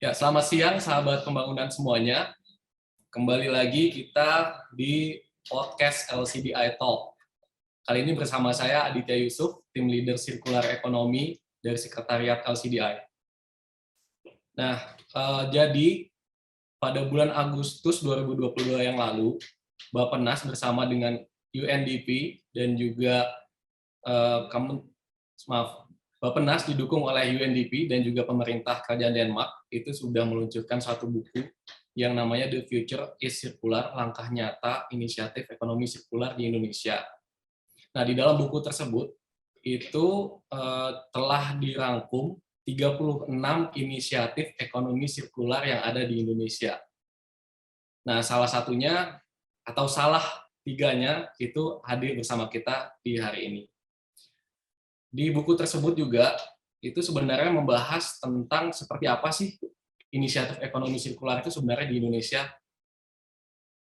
Ya, selamat siang sahabat pembangunan semuanya. Kembali lagi kita di podcast LCDI Talk. Kali ini bersama saya Aditya Yusuf, tim leader sirkular ekonomi dari Sekretariat LCDI. Nah, jadi pada bulan Agustus 2022 yang lalu, Bappenas bersama dengan UNDP dan juga Bappenas didukung oleh UNDP dan juga pemerintah kerajaan Denmark itu sudah meluncurkan satu buku yang namanya The Future is Circular, Langkah Nyata Inisiatif Ekonomi Sirkular di Indonesia. Nah, di dalam buku tersebut itu telah dirangkum 36 inisiatif ekonomi sirkular yang ada di Indonesia. Nah, salah satunya atau salah tiganya itu hadir bersama kita di hari ini. Di buku tersebut juga itu sebenarnya membahas tentang seperti apa sih inisiatif ekonomi sirkular itu sebenarnya di Indonesia.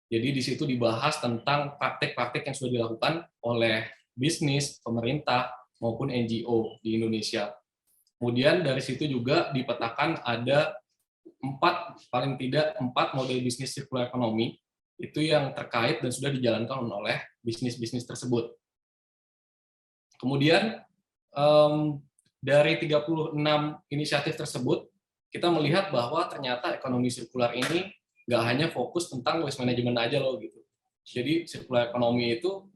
Jadi di situ dibahas tentang praktek-praktek yang sudah dilakukan oleh bisnis, pemerintah, maupun NGO di Indonesia. Kemudian dari situ juga dipetakan ada paling tidak empat model bisnis sirkular ekonomi itu yang terkait dan sudah dijalankan oleh bisnis-bisnis tersebut. Kemudian dari 36 inisiatif tersebut, kita melihat bahwa ternyata ekonomi sirkular ini nggak hanya fokus tentang waste management aja loh gitu. Jadi sirkular ekonomi itu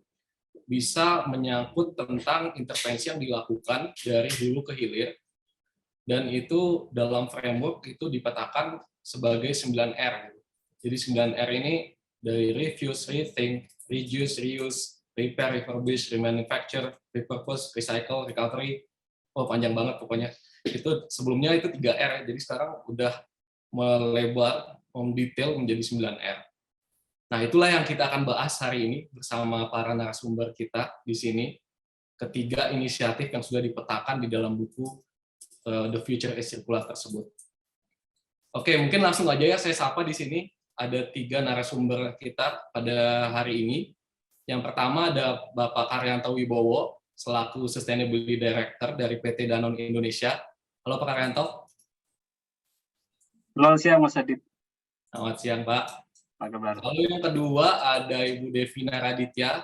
bisa menyangkut tentang intervensi yang dilakukan dari hulu ke hilir, dan itu dalam framework itu dipetakan sebagai 9R. Jadi 9R ini dari refuse, rethink, reduce, reuse, repair, refurbish, remanufacture, repurpose, recycle, recovery. Oh, panjang banget pokoknya. Itu sebelumnya itu 3R, jadi sekarang udah melebar, mendetail menjadi 9R. Nah, itulah yang kita akan bahas hari ini bersama para narasumber kita di sini. Ketiga inisiatif yang sudah dipetakan di dalam buku The Future is Circular tersebut. Oke, mungkin langsung aja ya saya sapa di sini. Ada 3 narasumber kita pada hari ini. Yang pertama ada Bapak Karyanto Wibowo, selaku Sustainability Director dari PT Danone Indonesia. Halo Pak Karyanto. Selamat siang Mas Adit. Selamat siang Pak. Apa kabar? Lalu yang kedua ada Ibu Devina Raditya,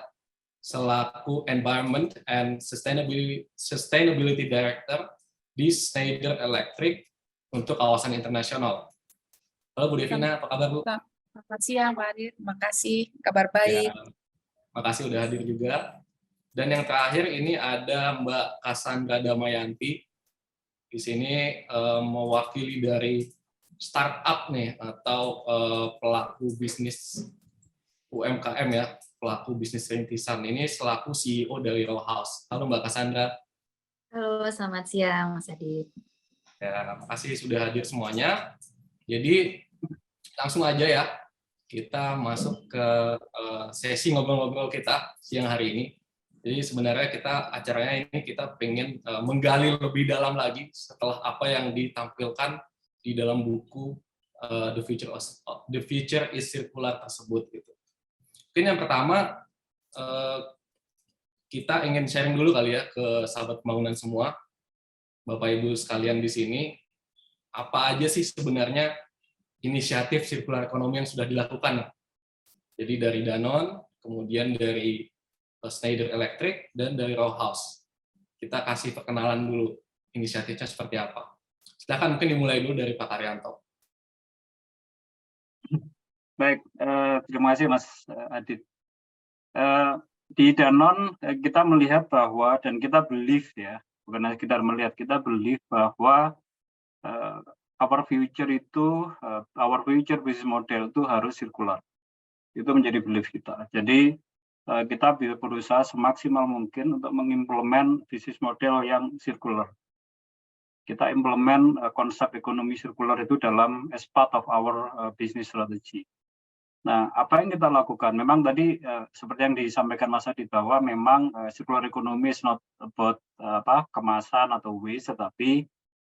selaku Environment and Sustainability Director di Schneider Electric untuk kawasan internasional. Halo Bu Devina, apa kabar Bu? Selamat siang Pak Adit, terima kasih, kabar baik. Ya, makasih udah hadir juga. Dan yang terakhir ini ada Mbak Cassandra Damayanti, di sini mewakili dari startup nih atau pelaku bisnis UMKM ya, pelaku bisnis rintisan ini selaku CEO dari Row House. Halo Mbak Cassandra. Halo, selamat siang Mas Adit. Ya, makasih sudah hadir semuanya. Jadi langsung aja ya, kita masuk ke sesi ngobrol-ngobrol kita siang hari ini. Jadi sebenarnya acaranya ini kita pengen menggali lebih dalam lagi setelah apa yang ditampilkan di dalam buku The Future is Circular tersebut gitu. Mungkin yang pertama kita ingin sharing dulu kali ya ke sahabat pembangunan semua, Bapak Ibu sekalian di sini, apa aja sih sebenarnya inisiatif sirkular ekonomi yang sudah dilakukan. Jadi dari Danone, kemudian dari Schneider Electric, dan dari Row House. Kita kasih perkenalan dulu inisiatifnya seperti apa. Silakan mungkin dimulai dulu dari Pak Karyanto. Baik, terima kasih Mas Adit. Di Danone kita melihat bahwa, dan kita believe ya, bukan hanya sekedar melihat, kita believe bahwa our future business model itu harus sirkular. Itu menjadi belief kita. Jadi kita berusaha semaksimal mungkin untuk mengimplement bisnis model yang sirkular. Kita implement konsep ekonomi sirkular itu dalam as part of our business strategy. Nah, apa yang kita lakukan? Memang tadi seperti yang disampaikan Mas Adit bahwa memang circular economy is not about kemasan atau waste, tetapi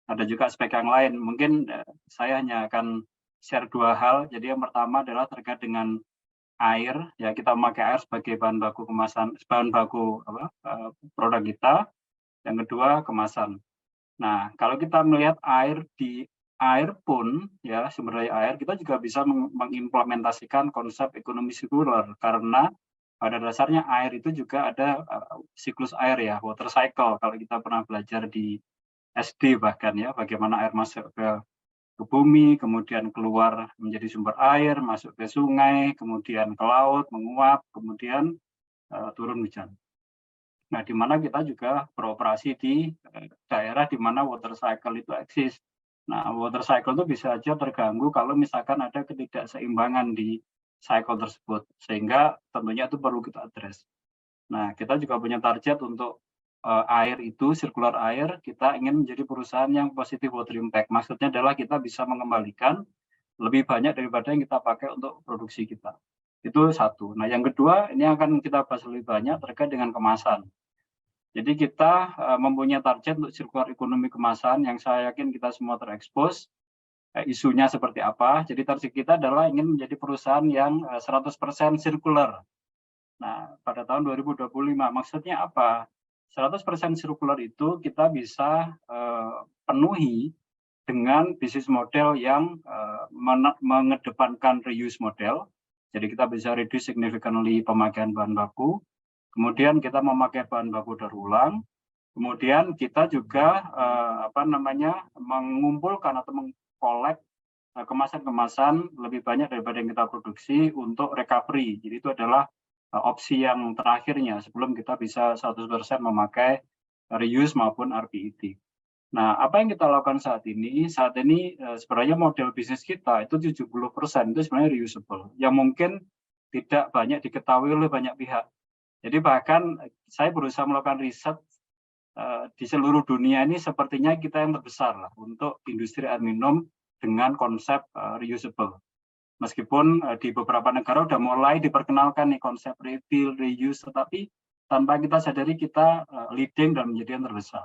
ada juga aspek yang lain. Mungkin saya hanya akan share 2 hal. Jadi yang pertama adalah terkait dengan air, ya kita memakai air sebagai bahan baku kemasan, bahan baku produk kita. Yang kedua kemasan. Nah, kalau kita melihat air di air pun, ya sumber daya air, kita juga bisa mengimplementasikan konsep ekonomi sirkular, karena pada dasarnya air itu juga ada siklus air ya, water cycle. Kalau kita pernah belajar di SD bahkan ya, bagaimana air masuk ke bumi, kemudian keluar menjadi sumber air, masuk ke sungai, kemudian ke laut, menguap, kemudian turun hujan. Nah, di mana kita juga beroperasi di daerah di mana water cycle itu eksis. Nah, water cycle itu bisa saja terganggu kalau misalkan ada ketidakseimbangan di cycle tersebut, sehingga tentunya itu perlu kita address. Nah, kita juga punya target untuk air itu, sirkular air, kita ingin menjadi perusahaan yang positive water impact. Maksudnya adalah kita bisa mengembalikan lebih banyak daripada yang kita pakai untuk produksi kita. Itu satu. Nah, yang kedua, ini akan kita bahas lebih banyak terkait dengan kemasan. Jadi kita mempunyai target untuk sirkular ekonomi kemasan yang saya yakin kita semua terekspos. Isunya seperti apa. Jadi target kita adalah ingin menjadi perusahaan yang 100% sirkular. Nah, pada tahun 2025 maksudnya apa? 100% sirkular itu kita bisa penuhi dengan bisnis model yang mengedepankan reuse model. Jadi kita bisa reduce significantly pemakaian bahan baku. Kemudian kita memakai bahan baku daur ulang. Kemudian kita juga mengumpulkan atau mengkolek kemasan-kemasan lebih banyak daripada yang kita produksi untuk recovery. Jadi itu adalah opsi yang terakhirnya sebelum kita bisa 100% memakai reuse maupun RPET. Nah, apa yang kita lakukan saat ini? Saat ini sebenarnya model bisnis kita itu 70% itu sebenarnya reusable, yang mungkin tidak banyak diketahui oleh banyak pihak. Jadi bahkan saya berusaha melakukan riset di seluruh dunia ini sepertinya kita yang terbesar lah untuk industri air minum dengan konsep reusable. Meskipun di beberapa negara udah mulai diperkenalkan nih konsep refill, reuse, tetapi tanpa kita sadari kita leading dan menjadi yang terbesar.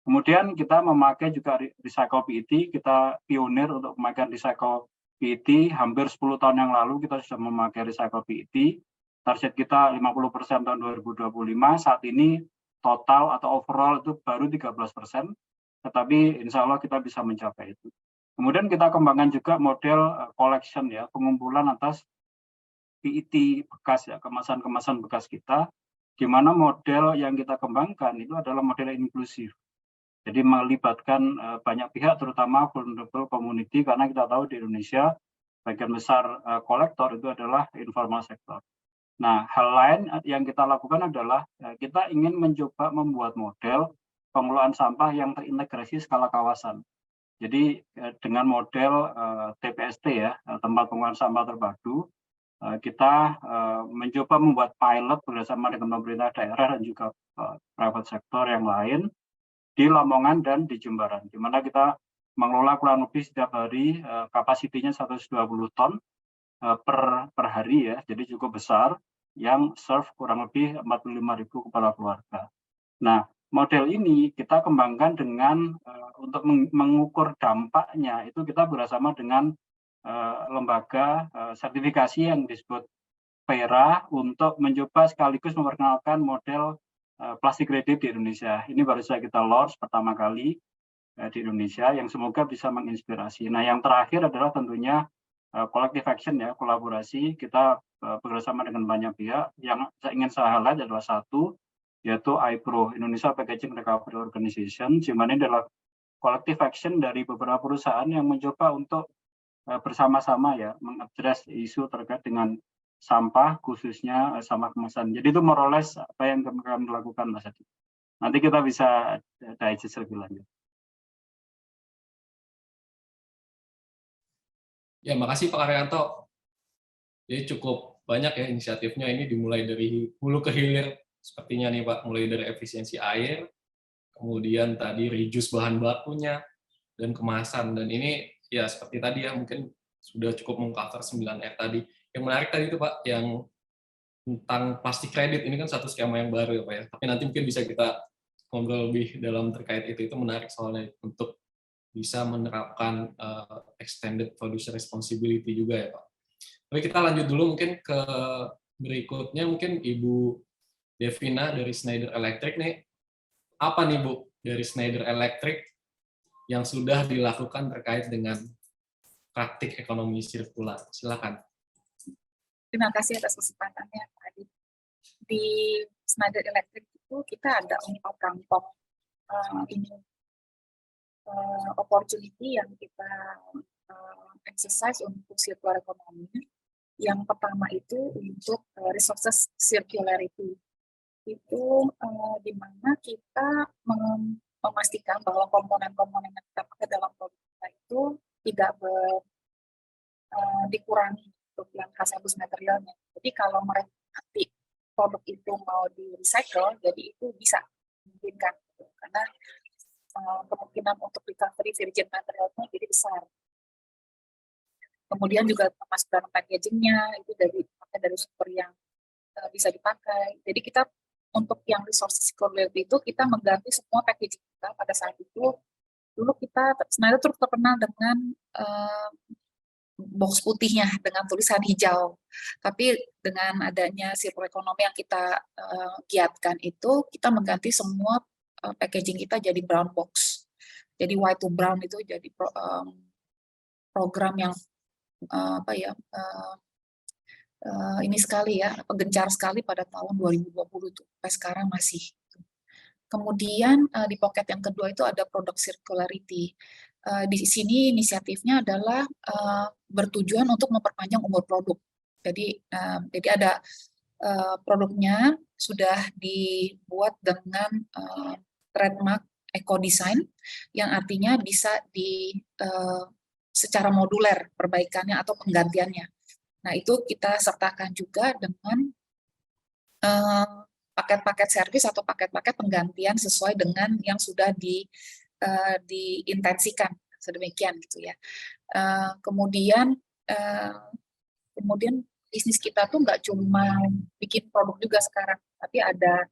Kemudian kita memakai juga recycle PET, kita pionir untuk pemakaian recycle PET, hampir 10 tahun yang lalu kita sudah memakai recycle PET. Target kita 50% tahun 2025, saat ini total atau overall itu baru 13%, tetapi insya Allah kita bisa mencapai itu. Kemudian kita kembangkan juga model collection ya, pengumpulan atas PET bekas ya, kemasan-kemasan bekas kita, di mana model yang kita kembangkan itu adalah model inklusif. Jadi melibatkan banyak pihak, terutama vulnerable community, karena kita tahu di Indonesia bagian besar kolektor itu adalah informal sektor. Nah, hal lain yang kita lakukan adalah kita ingin mencoba membuat model pengelolaan sampah yang terintegrasi skala kawasan. Jadi dengan model TPST ya, tempat pengelolaan sampah terpadu, kita mencoba membuat pilot bersama dengan pemerintah daerah dan juga private sector yang lain di Lamongan dan di Jembaran, di mana kita mengelola kurang lebih setiap hari kapasitinya 120 ton per hari ya, jadi cukup besar, yang serve kurang lebih 45.000 kepala keluarga. Nah, model ini kita kembangkan dengan untuk mengukur dampaknya, itu kita bersama dengan lembaga sertifikasi yang disebut PERA untuk mencoba sekaligus memperkenalkan model plastik kredit di Indonesia. Ini baru saja kita launch pertama kali di Indonesia, yang semoga bisa menginspirasi. Nah, yang terakhir adalah tentunya collective action ya, kolaborasi. Kita bekerjasama dengan banyak pihak. Yang saya highlight adalah satu, yaitu IPRO, Indonesia Packaging Recovery Organization, di mana ini adalah collective action dari beberapa perusahaan yang mencoba untuk bersama-sama ya mengadres isu terkait dengan sampah, khususnya sampah kemasan. Jadi itu meroles apa yang kami lakukan, Mas Adi. Nanti kita bisa digest lebih lanjut. Ya, makasih Pak Arianto. Jadi cukup banyak ya inisiatifnya, ini dimulai dari hulu ke hilir sepertinya nih Pak, mulai dari efisiensi air, kemudian tadi reduce bahan bakunya, dan kemasan. Dan ini ya seperti tadi ya, mungkin sudah cukup meng-cover 9R tadi. Yang menarik tadi itu Pak, yang tentang plastik kredit, ini kan satu skema yang baru ya Pak ya, tapi nanti mungkin bisa kita ngobrol lebih dalam terkait itu menarik soalnya untuk bisa menerapkan extended producer responsibility juga ya Pak. Tapi kita lanjut dulu mungkin ke berikutnya, mungkin Ibu Devina dari Schneider Electric nih. Apa nih Bu dari Schneider Electric yang sudah dilakukan terkait dengan praktik ekonomi sirkular? Silakan. Terima kasih atas kesempatannya, Pak Adit. Di Schneider Electric itu kita ada 4 kantong opportunity yang kita exercise untuk circular economy. Yang pertama itu untuk resources circularity. Itu di mana kita memastikan bahwa komponen-komponen yang kita pakai dalam produk kita itu tidak dikurangi untuk yang hazardous materialnya. Jadi kalau mereka nanti produk itu mau di recycle, jadi itu bisa memungkinkan gitu. Karena kemungkinan untuk recovery virgin materialnya jadi besar. Kemudian juga termasuk dalam packagingnya itu dari sumber yang bisa dipakai. Jadi kita untuk yang resource circularity itu kita mengganti semua packaging kita pada saat itu. Dulu kita Schneider terus terkenal dengan box putihnya dengan tulisan hijau. Tapi dengan adanya circular economy yang kita giatkan itu, kita mengganti semua packaging kita jadi brown box. Jadi white to brown itu jadi program yang ini sekali ya, gencar sekali pada tahun 2020 itu, sampai sekarang masih. Kemudian di pocket yang kedua itu ada product circularity. Di sini inisiatifnya adalah bertujuan untuk memperpanjang umur produk. Jadi ada produknya sudah dibuat dengan trademark eco design yang artinya bisa secara moduler perbaikannya atau penggantiannya. Nah, itu kita sertakan juga dengan paket-paket servis atau paket-paket penggantian sesuai dengan yang sudah diintensikan sedemikian gitu ya. Kemudian bisnis kita tuh nggak cuma bikin produk juga sekarang, tapi ada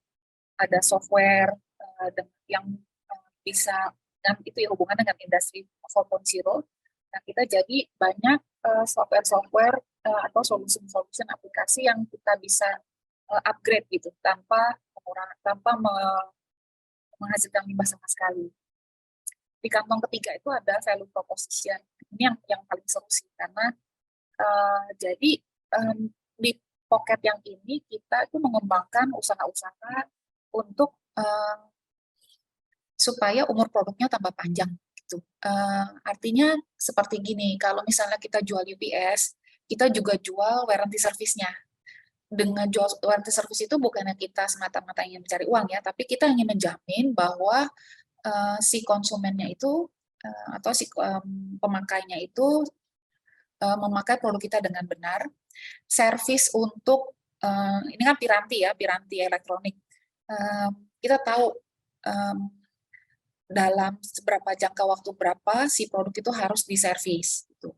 software yang bisa dengan itu ya hubungan dengan industri 4.0. Nah, kita jadi banyak software-software atau solusi-solusi aplikasi yang kita bisa upgrade gitu tanpa menghasilkan limbah sama sekali. Di kantong ketiga itu ada value proposition. Ini yang paling seru sih karena jadi di pocket yang ini kita itu mengembangkan usaha-usaha untuk supaya umur produknya tambah panjang. Artinya seperti gini, kalau misalnya kita jual UPS, kita juga jual warranty service-nya. Dengan jual warranty service itu bukannya kita semata-mata ingin mencari uang ya, tapi kita ingin menjamin bahwa si konsumennya itu atau si pemakainya itu memakai produk kita dengan benar. Servis untuk ini kan piranti elektronik. Kita tahu dalam seberapa jangka waktu berapa si produk itu harus diservis. Gitu.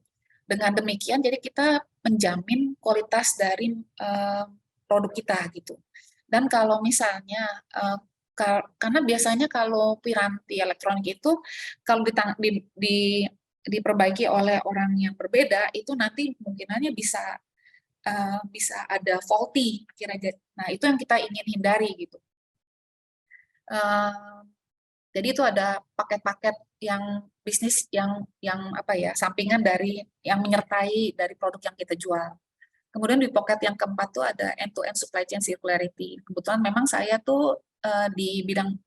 Dengan demikian, jadi kita menjamin kualitas dari produk kita gitu. Dan kalau misalnya, karena biasanya kalau piranti elektronik itu kalau diperbaiki oleh orang yang berbeda, itu nanti kemungkinannya bisa ada faulty akhirnya. Nah itu yang kita ingin hindari gitu. Jadi itu ada paket-paket yang bisnis yang sampingan dari yang menyertai dari produk yang kita jual. Kemudian di pocket yang keempat tuh ada end-to-end supply chain circularity. Kebetulan memang saya tuh di bidang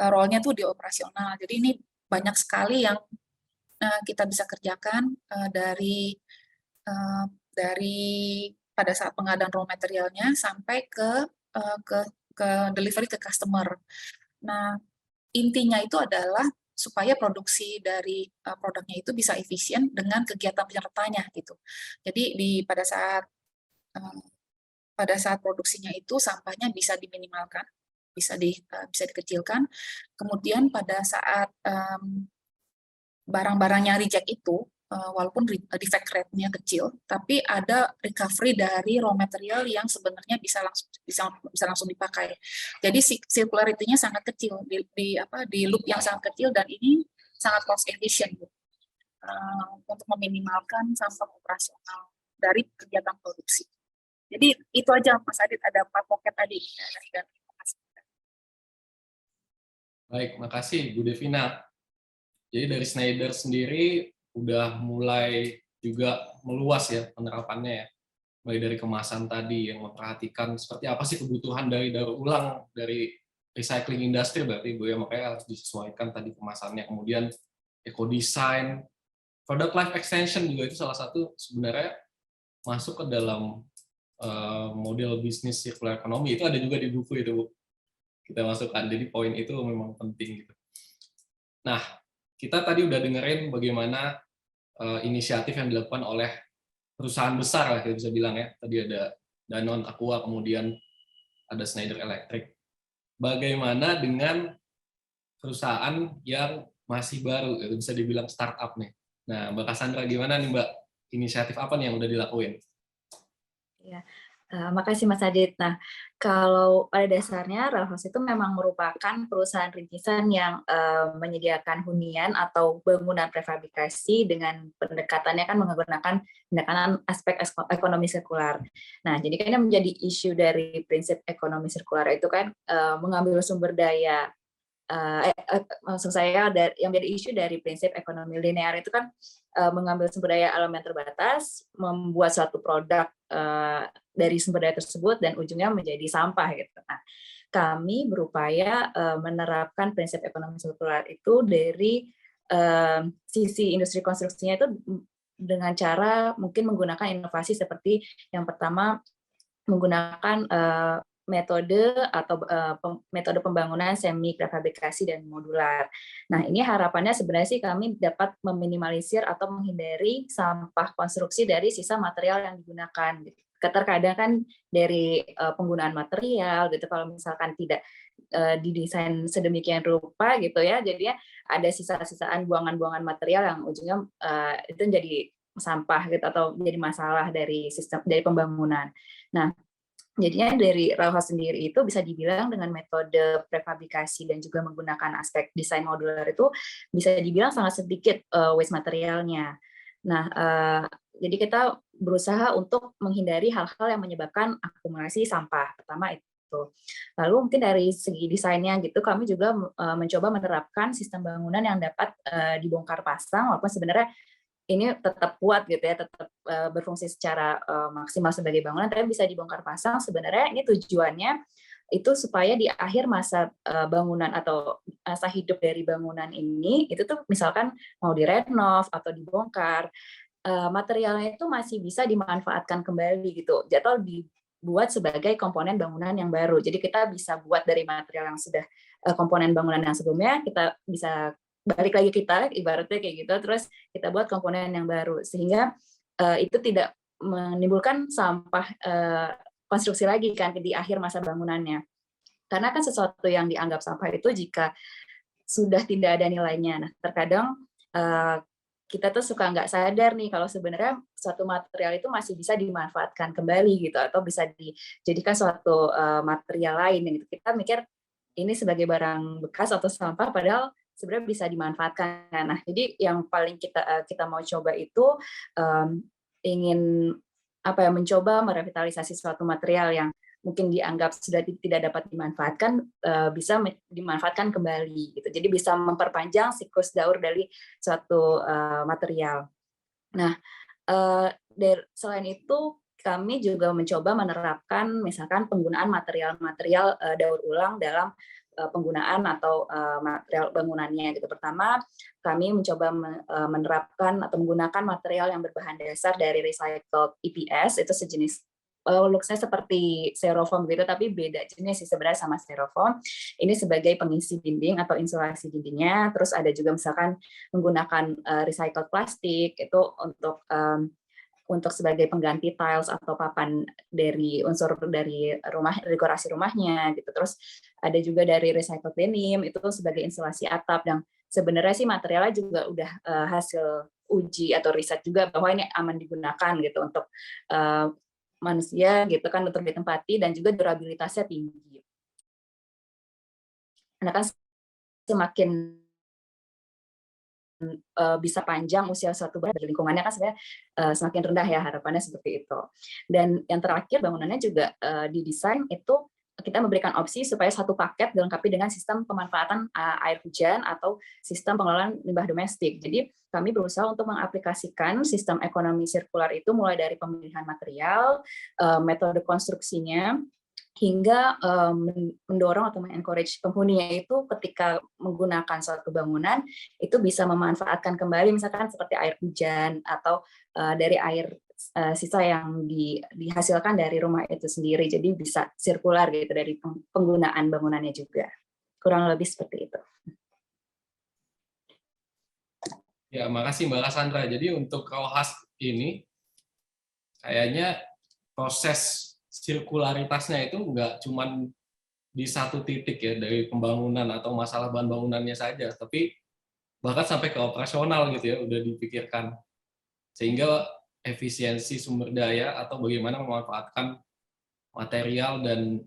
role-nya tuh di operasional. Jadi ini banyak sekali yang kita bisa kerjakan dari pada saat pengadaan raw materialnya sampai ke delivery ke customer. Nah, intinya itu adalah supaya produksi dari produknya itu bisa efisien dengan kegiatan penyertanya gitu. Jadi pada saat produksinya itu sampahnya bisa diminimalkan, bisa dikecilkan. Kemudian pada saat barang-barangnya reject itu walaupun defect rate-nya kecil, tapi ada recovery dari raw material yang sebenarnya bisa langsung dipakai. Jadi circularity-nya sangat kecil di loop yang sangat kecil dan ini sangat cost efficient untuk meminimalkan sampah operasional dari kegiatan produksi. Jadi itu aja Mas Adit, ada 4 pocket tadi. Baik, makasih Bu Devina. Jadi dari Schneider sendiri udah mulai juga meluas ya penerapannya ya. Mulai dari kemasan tadi yang memperhatikan seperti apa sih kebutuhan dari daur ulang dari recycling industry berarti Bu ya, makanya harus disesuaikan tadi kemasannya. Kemudian eco design, product life extension juga itu salah satu sebenarnya masuk ke dalam model bisnis circular economy. Itu ada juga di buku itu Bu. Kita masukkan. Jadi poin itu memang penting gitu. Nah, kita tadi udah dengerin bagaimana inisiatif yang dilakukan oleh perusahaan besar lah kita bisa bilang ya. Tadi ada Danone, Aqua, kemudian ada Schneider Electric. Bagaimana dengan perusahaan yang masih baru, bisa dibilang startup nih. Nah, Mbak Cassandra gimana nih Mbak? Inisiatif apa nih yang udah dilakuin? Ya, makasih Mas Adit. Nah, kalau pada dasarnya Ralphos itu memang merupakan perusahaan rintisan yang menyediakan hunian atau bangunan prefabrikasi dengan pendekatannya kan menggunakan pendekatan aspek ekonomi sirkular. Nah, jadi kan yang menjadi isu dari prinsip ekonomi sirkular itu kan mengambil sumber daya maksud saya yang menjadi isu dari prinsip ekonomi linear itu kan mengambil sumber daya alam yang terbatas, membuat suatu produk dari sumber daya tersebut dan ujungnya menjadi sampah gitu. Nah, kami berupaya menerapkan prinsip ekonomi sirkular itu dari sisi industri konstruksinya itu dengan cara mungkin menggunakan inovasi seperti yang pertama menggunakan metode atau metode pembangunan semi prefabrikasi dan modular. Nah, ini harapannya sebenarnya sih kami dapat meminimalisir atau menghindari sampah konstruksi dari sisa material yang digunakan. Terkadang kan dari penggunaan material gitu, kalau misalkan tidak didesain sedemikian rupa gitu ya, jadinya ada sisa-sisaan buangan-buangan material yang ujungnya itu jadi sampah gitu atau jadi masalah dari sistem dari pembangunan. Nah, jadinya dari Rauha sendiri itu bisa dibilang dengan metode prefabrikasi dan juga menggunakan aspek desain modular itu bisa dibilang sangat sedikit waste materialnya. Nah, jadi kita berusaha untuk menghindari hal-hal yang menyebabkan akumulasi sampah. Pertama itu. Lalu mungkin dari segi desainnya gitu, kami juga mencoba menerapkan sistem bangunan yang dapat dibongkar pasang, walaupun sebenarnya ini tetap kuat gitu ya, tetap berfungsi secara maksimal sebagai bangunan, tapi bisa dibongkar pasang. Sebenarnya ini tujuannya itu supaya di akhir masa bangunan atau masa hidup dari bangunan ini, itu tuh misalkan mau direnov atau dibongkar, materialnya itu masih bisa dimanfaatkan kembali gitu, atau dibuat sebagai komponen bangunan yang baru. Jadi kita bisa buat dari material yang sudah komponen bangunan yang sebelumnya, kita bisa balik lagi kita ibaratnya kayak gitu, terus kita buat komponen yang baru sehingga itu tidak menimbulkan sampah konstruksi lagi kan di akhir masa bangunannya, karena kan sesuatu yang dianggap sampah itu jika sudah tidak ada nilainya. Nah, terkadang kita tuh suka nggak sadar nih kalau sebenarnya suatu material itu masih bisa dimanfaatkan kembali gitu, atau bisa dijadikan suatu material lain gitu. Kita mikir ini sebagai barang bekas atau sampah, padahal sebenarnya bisa dimanfaatkan. Nah, jadi yang paling kita mau coba itu ingin mencoba merevitalisasi suatu material yang mungkin dianggap sudah tidak dapat dimanfaatkan, bisa dimanfaatkan kembali gitu. Jadi bisa memperpanjang siklus daur dari suatu material. Nah, selain itu kami juga mencoba menerapkan misalkan penggunaan material-material daur ulang dalam penggunaan atau material bangunannya gitu. Pertama, kami mencoba menerapkan atau menggunakan material yang berbahan dasar dari recycled EPS, itu sejenis looks-nya seperti styrofoam gitu, tapi beda jenis sih sebenarnya sama styrofoam. Ini sebagai pengisi dinding atau insulasi dindingnya. Terus ada juga misalkan menggunakan recycled plastik itu untuk sebagai pengganti tiles atau papan dari unsur dari rumah, dekorasi rumahnya gitu. Terus ada juga dari recycled denim itu sebagai insulasi atap, dan sebenarnya sih materialnya juga udah hasil uji atau riset juga bahwa ini aman digunakan gitu untuk manusia gitu kan, untuk ditempati, dan juga durabilitasnya tinggi. Karena kan semakin bisa panjang usia suatu barang, dari lingkungannya kan sebenarnya semakin rendah ya harapannya seperti itu. Dan yang terakhir bangunannya juga didesain itu kita memberikan opsi supaya satu paket dilengkapi dengan sistem pemanfaatan air hujan atau sistem pengelolaan limbah domestik. Jadi kami berusaha untuk mengaplikasikan sistem ekonomi sirkular itu mulai dari pemilihan material, metode konstruksinya, hingga mendorong atau mengencourage penghuninya itu ketika menggunakan suatu bangunan itu bisa memanfaatkan kembali misalkan seperti air hujan atau dari air sisa yang dihasilkan dari rumah itu sendiri, jadi bisa sirkular gitu dari penggunaan bangunannya juga, kurang lebih seperti itu. Ya, makasih Mbak Cassandra. Jadi untuk Rauhas ini kayaknya proses sirkularitasnya itu nggak cuman di satu titik ya, dari pembangunan atau masalah bahan bangunannya saja, tapi bahkan sampai ke operasional gitu ya, udah dipikirkan. Sehingga efisiensi sumber daya atau bagaimana memanfaatkan material dan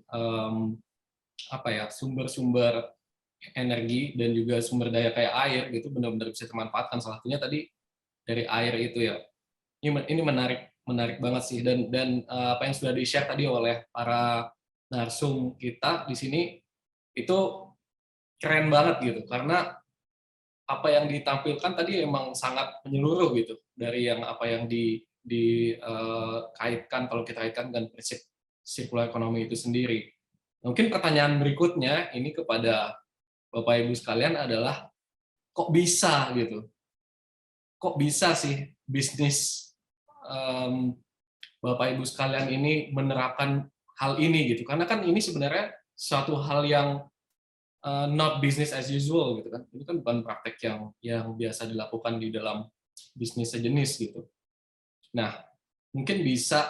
sumber-sumber energi dan juga sumber daya kayak air gitu benar-benar bisa dimanfaatkan. Salah satunya tadi dari air itu ya. Ini menarik banget sih, dan apa yang sudah di-share tadi oleh para narsum kita di sini itu keren banget gitu, karena apa yang ditampilkan tadi emang sangat menyeluruh gitu, dari apa yang dikaitkan, kalau kita kaitkan dengan prinsip sirkular ekonomi itu sendiri. Mungkin pertanyaan berikutnya ini kepada Bapak Ibu sekalian adalah, kok bisa gitu? Kok bisa sih bisnis Bapak Ibu sekalian ini menerapkan hal ini gitu? Karena kan ini sebenarnya suatu hal yang not business as usual gitu kan. Ini kan bukan praktek yang biasa dilakukan di dalam bisnis sejenis gitu. Nah, mungkin bisa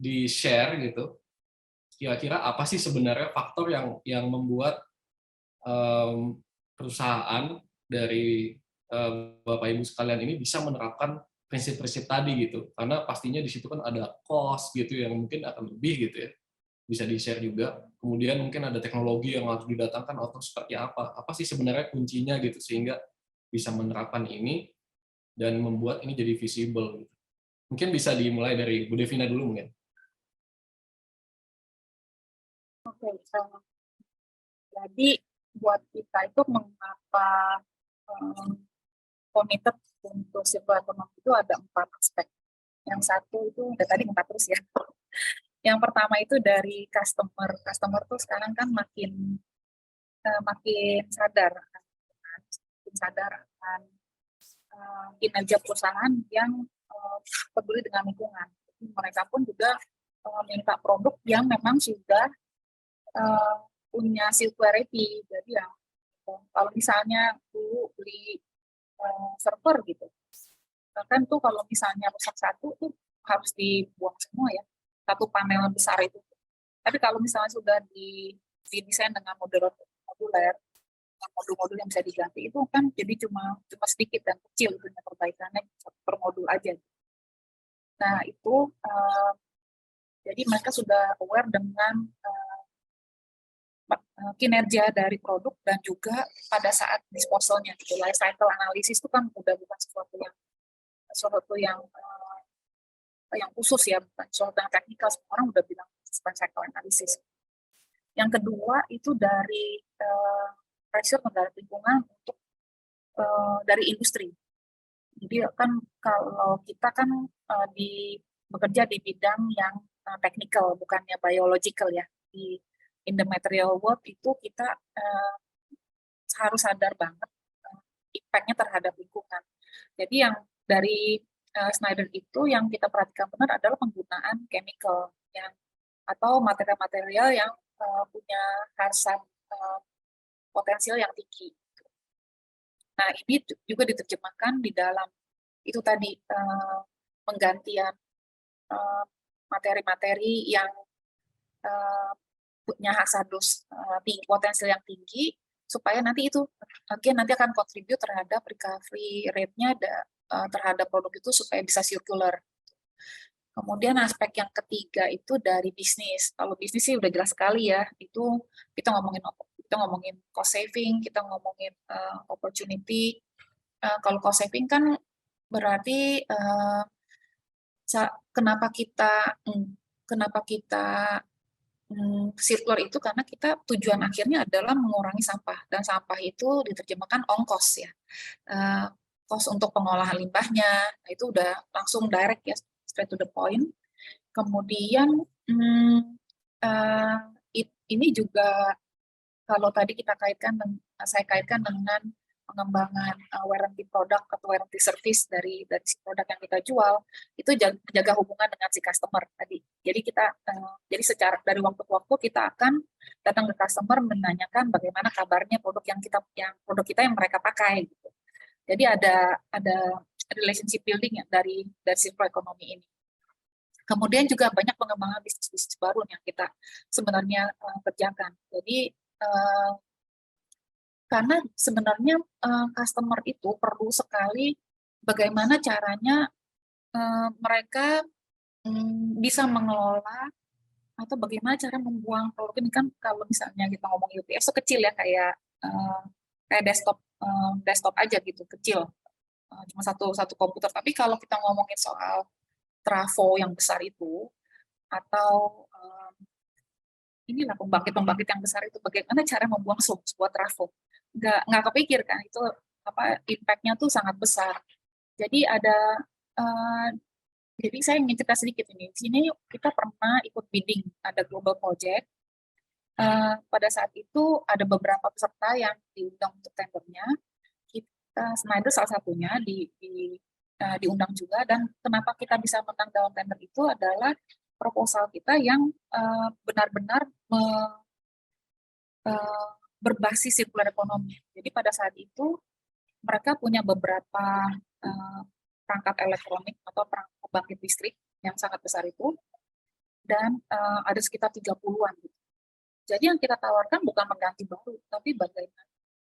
di-share gitu, kira-kira apa sih sebenarnya faktor yang membuat perusahaan dari Bapak Ibu sekalian ini bisa menerapkan prinsip-prinsip tadi gitu, karena pastinya di situ kan ada cost gitu yang mungkin akan lebih gitu ya, bisa di-share juga. Kemudian mungkin ada teknologi yang harus didatangkan atau seperti apa sih sebenarnya kuncinya gitu sehingga bisa menerapkan ini dan membuat ini jadi visible gitu. Mungkin bisa dimulai dari Bu Devina dulu mungkin. Oke, jadi buat kita itu mengapa committed untuk circular economy itu ada 4 aspek. Yang satu itu udah tadi 4 terus ya. Yang pertama itu dari customer tuh sekarang kan makin sadar akan kinerja perusahaan yang peduli dengan lingkungan. Jadi mereka pun juga minta produk yang memang sudah punya circularity. Jadi ya kalau misalnya dulu beli server gitu, kan tuh kalau misalnya rusak satu tuh harus dibuang semua ya, satu panel besar itu. Tapi kalau misalnya sudah didesain dengan modular, modul-modul yang bisa diganti itu kan jadi cuma sedikit dan kecil punya perbaikannya per modul aja. Nah itu jadi mereka sudah aware dengan kinerja dari produk dan juga pada saat disposalnya gitu. Life cycle analysis itu kan udah bukan sesuatu yang khusus ya, bukan sesuatu yang teknikal. Semua orang udah bilang life cycle analysis. Yang kedua itu dari pressure terhadap lingkungan untuk dari industri. Jadi kan kalau kita kan bekerja di bidang yang teknikal, bukannya biological ya. In the material world itu kita harus sadar banget impact-nya terhadap lingkungan. Jadi yang dari Schneider itu yang kita perhatikan benar adalah penggunaan chemical atau material-material yang punya khasat potensial yang tinggi. Nah, ini juga diterjemahkan di dalam itu tadi penggantian materi-materi yang punya hazardous potensial yang tinggi, supaya nanti itu nanti akan kontribut terhadap recovery rate-nya terhadap produk itu supaya bisa circular. Kemudian aspek yang ketiga itu dari bisnis. Kalau bisnis sih udah jelas sekali ya, itu kita ngomongin cost saving, kita ngomongin opportunity. Kalau cost saving kan berarti kenapa kita circular itu karena kita tujuan akhirnya adalah mengurangi sampah, dan sampah itu diterjemahkan ongkos ya. Kos untuk pengolahan limbahnya, nah itu udah langsung direct ya, straight to the point. Kemudian ini juga kalau tadi saya kaitkan dengan pengembangan warranty product atau warranty service dari si produk yang kita jual, itu jaga hubungan dengan si customer tadi. Jadi jadi secara dari waktu ke waktu kita akan datang ke customer menanyakan bagaimana kabarnya produk kita yang mereka pakai gitu. Jadi ada relationship building ya dari circular economy ini. Kemudian juga banyak pengembangan bisnis baru yang kita sebenarnya kerjakan. Jadi karena sebenarnya customer itu perlu sekali bagaimana caranya mereka bisa mengelola atau bagaimana cara membuang produk ini. Kan kalau misalnya kita ngomong UPS itu kecil ya, kayak desktop aja gitu, kecil, cuma satu komputer. Tapi kalau kita ngomongin soal trafo yang besar itu, atau inilah pembangkit yang besar itu, bagaimana cara membuang sebuah trafo, nggak kepikir kan itu impact-nya tuh sangat besar. Jadi jadi saya ingin cerita sedikit ini. Di sini kita pernah ikut bidding, ada global project. Pada saat itu ada beberapa peserta yang diundang untuk tendernya. Schneider salah satunya diundang juga, dan kenapa kita bisa menang dalam tender itu adalah proposal kita yang benar-benar berbasis circular economy. Jadi pada saat itu mereka punya beberapa perangkat elektronik atau perangkat pembangkit listrik yang sangat besar itu, dan ada sekitar 30-an gitu. Jadi yang kita tawarkan bukan mengganti baru, tapi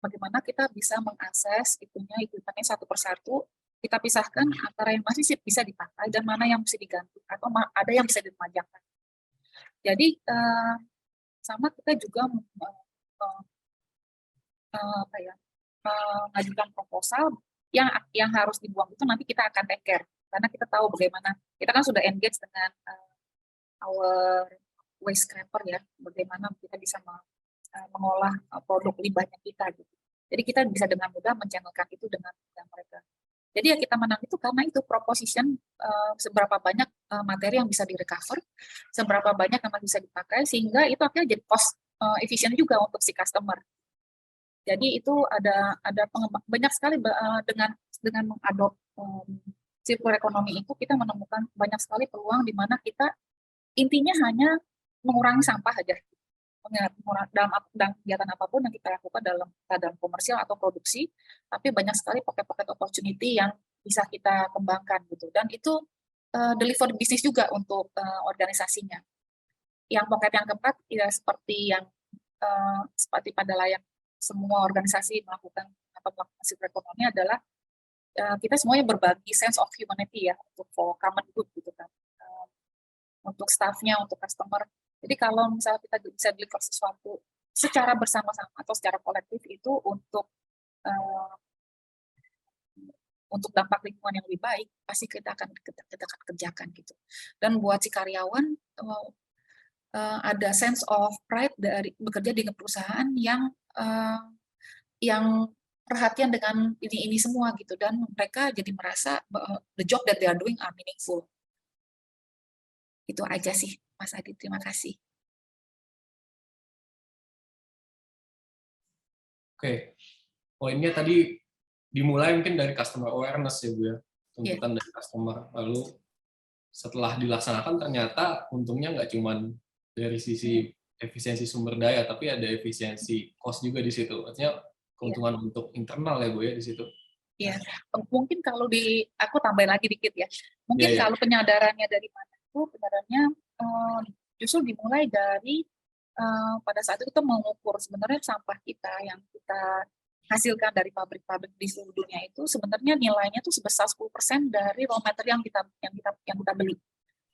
bagaimana kita bisa mengakses equipment-nya satu persatu, kita pisahkan antara yang masih bisa dipakai dan mana yang mesti diganti, atau ada yang bisa dipanjangkan. Jadi sama kita juga mengajukan proposal yang harus dibuang itu nanti kita akan take care, karena kita tahu bagaimana, kita kan sudah engage dengan our waste scraper ya, bagaimana kita bisa mengolah produk limbahnya kita gitu. Jadi kita bisa dengan mudah menchannelkan itu dengan mereka. Jadi ya kita menang itu karena itu proposition, seberapa banyak materi yang bisa direcover, seberapa banyak yang bisa dipakai, sehingga itu akhirnya jadi cost efisien juga untuk si customer. Jadi itu ada banyak sekali dengan mengadop circular economy itu, kita menemukan banyak sekali peluang di mana kita intinya hanya mengurangi sampah aja. Dalam kegiatan apapun yang kita lakukan dalam komersial atau produksi, tapi banyak sekali pocket opportunity yang bisa kita kembangkan gitu, dan itu deliver bisnis juga untuk organisasinya. Yang pocket yang keempat ya seperti pada layak semua organisasi melakukan circular economy adalah kita semuanya berbagi sense of humanity ya, untuk for common good gitu kan, untuk staffnya, untuk customer. Jadi kalau misalnya kita bisa deliver sesuatu secara bersama-sama atau secara kolektif itu untuk dampak lingkungan yang lebih baik, pasti kita akan kerjakan gitu. Dan buat si karyawan ada sense of pride dari bekerja di perusahaan yang perhatian dengan ini semua gitu, dan mereka jadi merasa the job that they are doing are meaningful. Itu aja sih Mas Adi, terima kasih. Oke, poinnya tadi dimulai mungkin dari customer awareness ya Bu ya, tuntutan dari customer. Lalu setelah dilaksanakan ternyata untungnya nggak cuma dari sisi efisiensi sumber daya, tapi ada efisiensi cost juga di situ. Artinya keuntungan untuk internal ya Bu ya di situ. Iya, mungkin kalau aku tambahin lagi dikit ya. Mungkin kalau penyadarannya dari mana itu, penyadarannya justru dimulai dari pada saat itu kita mengukur sebenarnya sampah kita yang kita hasilkan dari pabrik-pabrik di seluruh dunia itu sebenarnya nilainya tuh sebesar 10% dari raw material yang kita beli.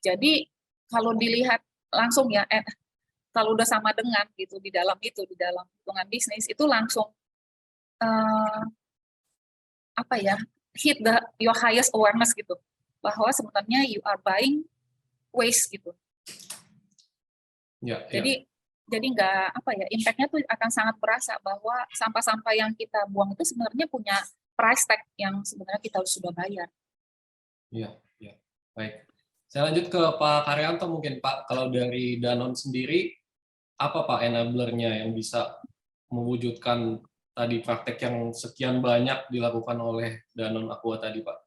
Jadi kalau dilihat langsung ya, kalau udah sama dengan gitu di dalam hitungan bisnis itu langsung hit your highest awareness gitu, bahwa sebenarnya you are buying waste gitu. Ya, ya. Jadi nggak apa ya, impact-nya tuh akan sangat berasa bahwa sampah-sampah yang kita buang itu sebenarnya punya price tag yang sebenarnya kita sudah bayar. Iya, iya. Baik. Saya lanjut ke Pak Karyanto mungkin, Pak. Kalau dari Danone sendiri, apa Pak enabler-nya yang bisa mewujudkan tadi praktek yang sekian banyak dilakukan oleh Danone Aqua tadi, Pak?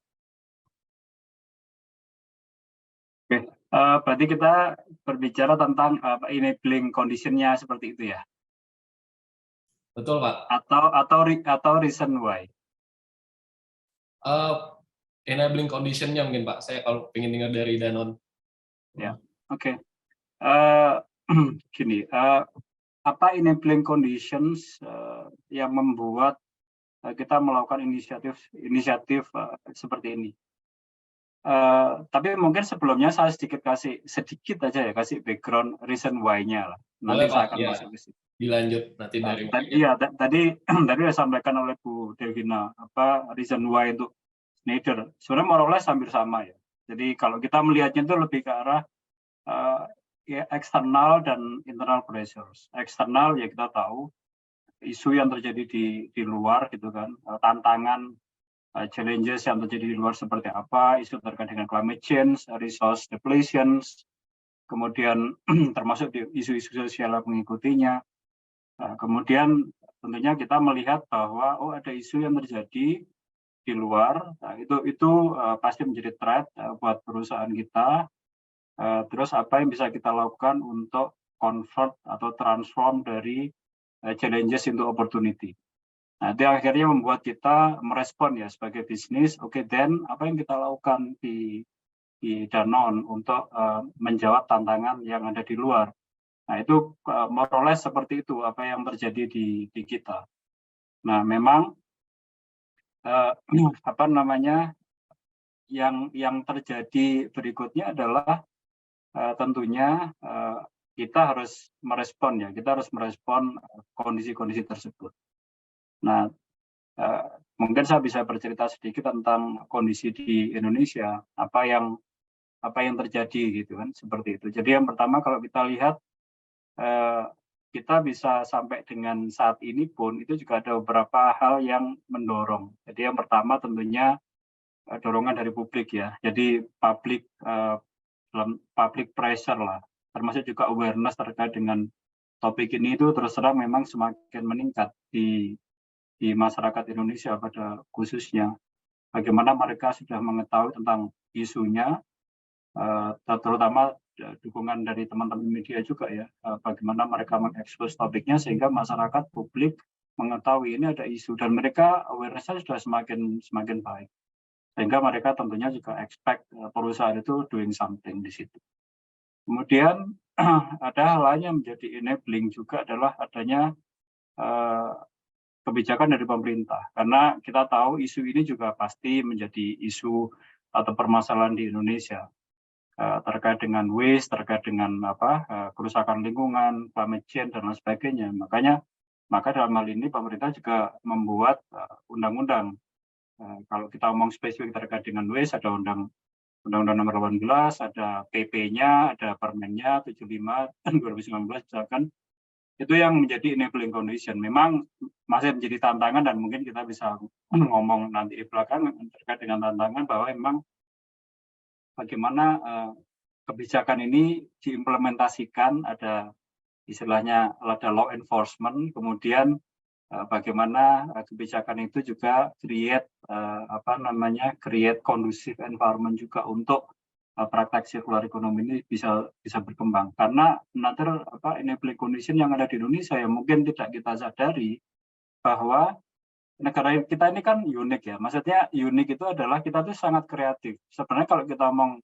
Oke, berarti kita berbicara tentang enabling condition-nya seperti itu ya, Betul, Pak. atau reason why. Enabling condition-nya mungkin, Pak. Saya kalau ingin dengar dari Danone. Ya, oke. Gini, apa enabling conditions yang membuat kita melakukan inisiatif seperti ini? Tapi mungkin sebelumnya saya sedikit aja ya kasih background reason why-nya lah. Nanti Boleh, saya Pak. akan Ya, masuk ke situ. dilanjut nanti dari Iya, tadi disampaikan oleh Bu Devina apa reason why untuk Schneider. Sebenarnya more or less hampir sama ya. Jadi kalau kita melihatnya itu lebih ke arah ya, eksternal dan internal pressures. Eksternal ya kita tahu isu yang terjadi di luar gitu kan, tantangan challenges yang terjadi di luar seperti apa, isu terkait dengan climate change, resource depletion, kemudian termasuk isu-isu sosial yang mengikutinya. Kemudian tentunya kita melihat bahwa ada isu yang terjadi di luar, itu pasti menjadi threat buat perusahaan kita. Terus apa yang bisa kita lakukan untuk convert atau transform dari challenges into opportunity. Nah, itu akhirnya membuat kita merespon ya sebagai bisnis. Oke, then apa yang kita lakukan di Danone untuk menjawab tantangan yang ada di luar. Nah, itu more or less seperti itu apa yang terjadi di kita. Nah, memang apa namanya yang terjadi berikutnya adalah tentunya kita harus merespon ya, kita harus merespon kondisi-kondisi tersebut. Nah, mungkin saya bisa bercerita sedikit tentang kondisi di Indonesia, apa yang terjadi gitu kan, seperti itu. Jadi yang pertama kalau kita lihat kita bisa sampai dengan saat ini pun itu juga ada beberapa hal yang mendorong. Jadi yang pertama tentunya dorongan dari publik ya. Jadi public pressure lah, termasuk juga awareness terkait dengan topik ini itu terus terang memang semakin meningkat di masyarakat Indonesia pada khususnya. Bagaimana mereka sudah mengetahui tentang isunya, terutama dukungan dari teman-teman media juga ya, bagaimana mereka mengekspos topiknya sehingga masyarakat publik mengetahui ini ada isu dan mereka awareness-nya sudah semakin baik. Sehingga mereka tentunya juga expect perusahaan itu doing something di situ. Kemudian ada hal lain yang menjadi enabling juga adalah adanya kebijakan dari pemerintah. Karena kita tahu isu ini juga pasti menjadi isu atau permasalahan di Indonesia terkait dengan waste, terkait dengan kerusakan lingkungan, climate change dan lain sebagainya. Maka dalam hal ini pemerintah juga membuat undang-undang. Kalau kita ngomong spesifik terkait dengan waste, ada Undang-Undang Nomor 18, ada PP-nya, ada Permennya 75 2019 misalkan. Itu yang menjadi enabling condition. Memang masih menjadi tantangan dan mungkin kita bisa ngomong nanti di belakang terkait dengan tantangan bahwa memang bagaimana kebijakan ini diimplementasikan, ada istilahnya ada law enforcement, kemudian bagaimana kebijakan itu juga create create conducive environment juga untuk praktek circular economy ini bisa berkembang. Karena another enabling condition yang ada di Indonesia yang mungkin tidak kita sadari bahwa negara kita ini kan unik ya. Maksudnya unik itu adalah kita tuh sangat kreatif. Sebenarnya kalau kita ngomong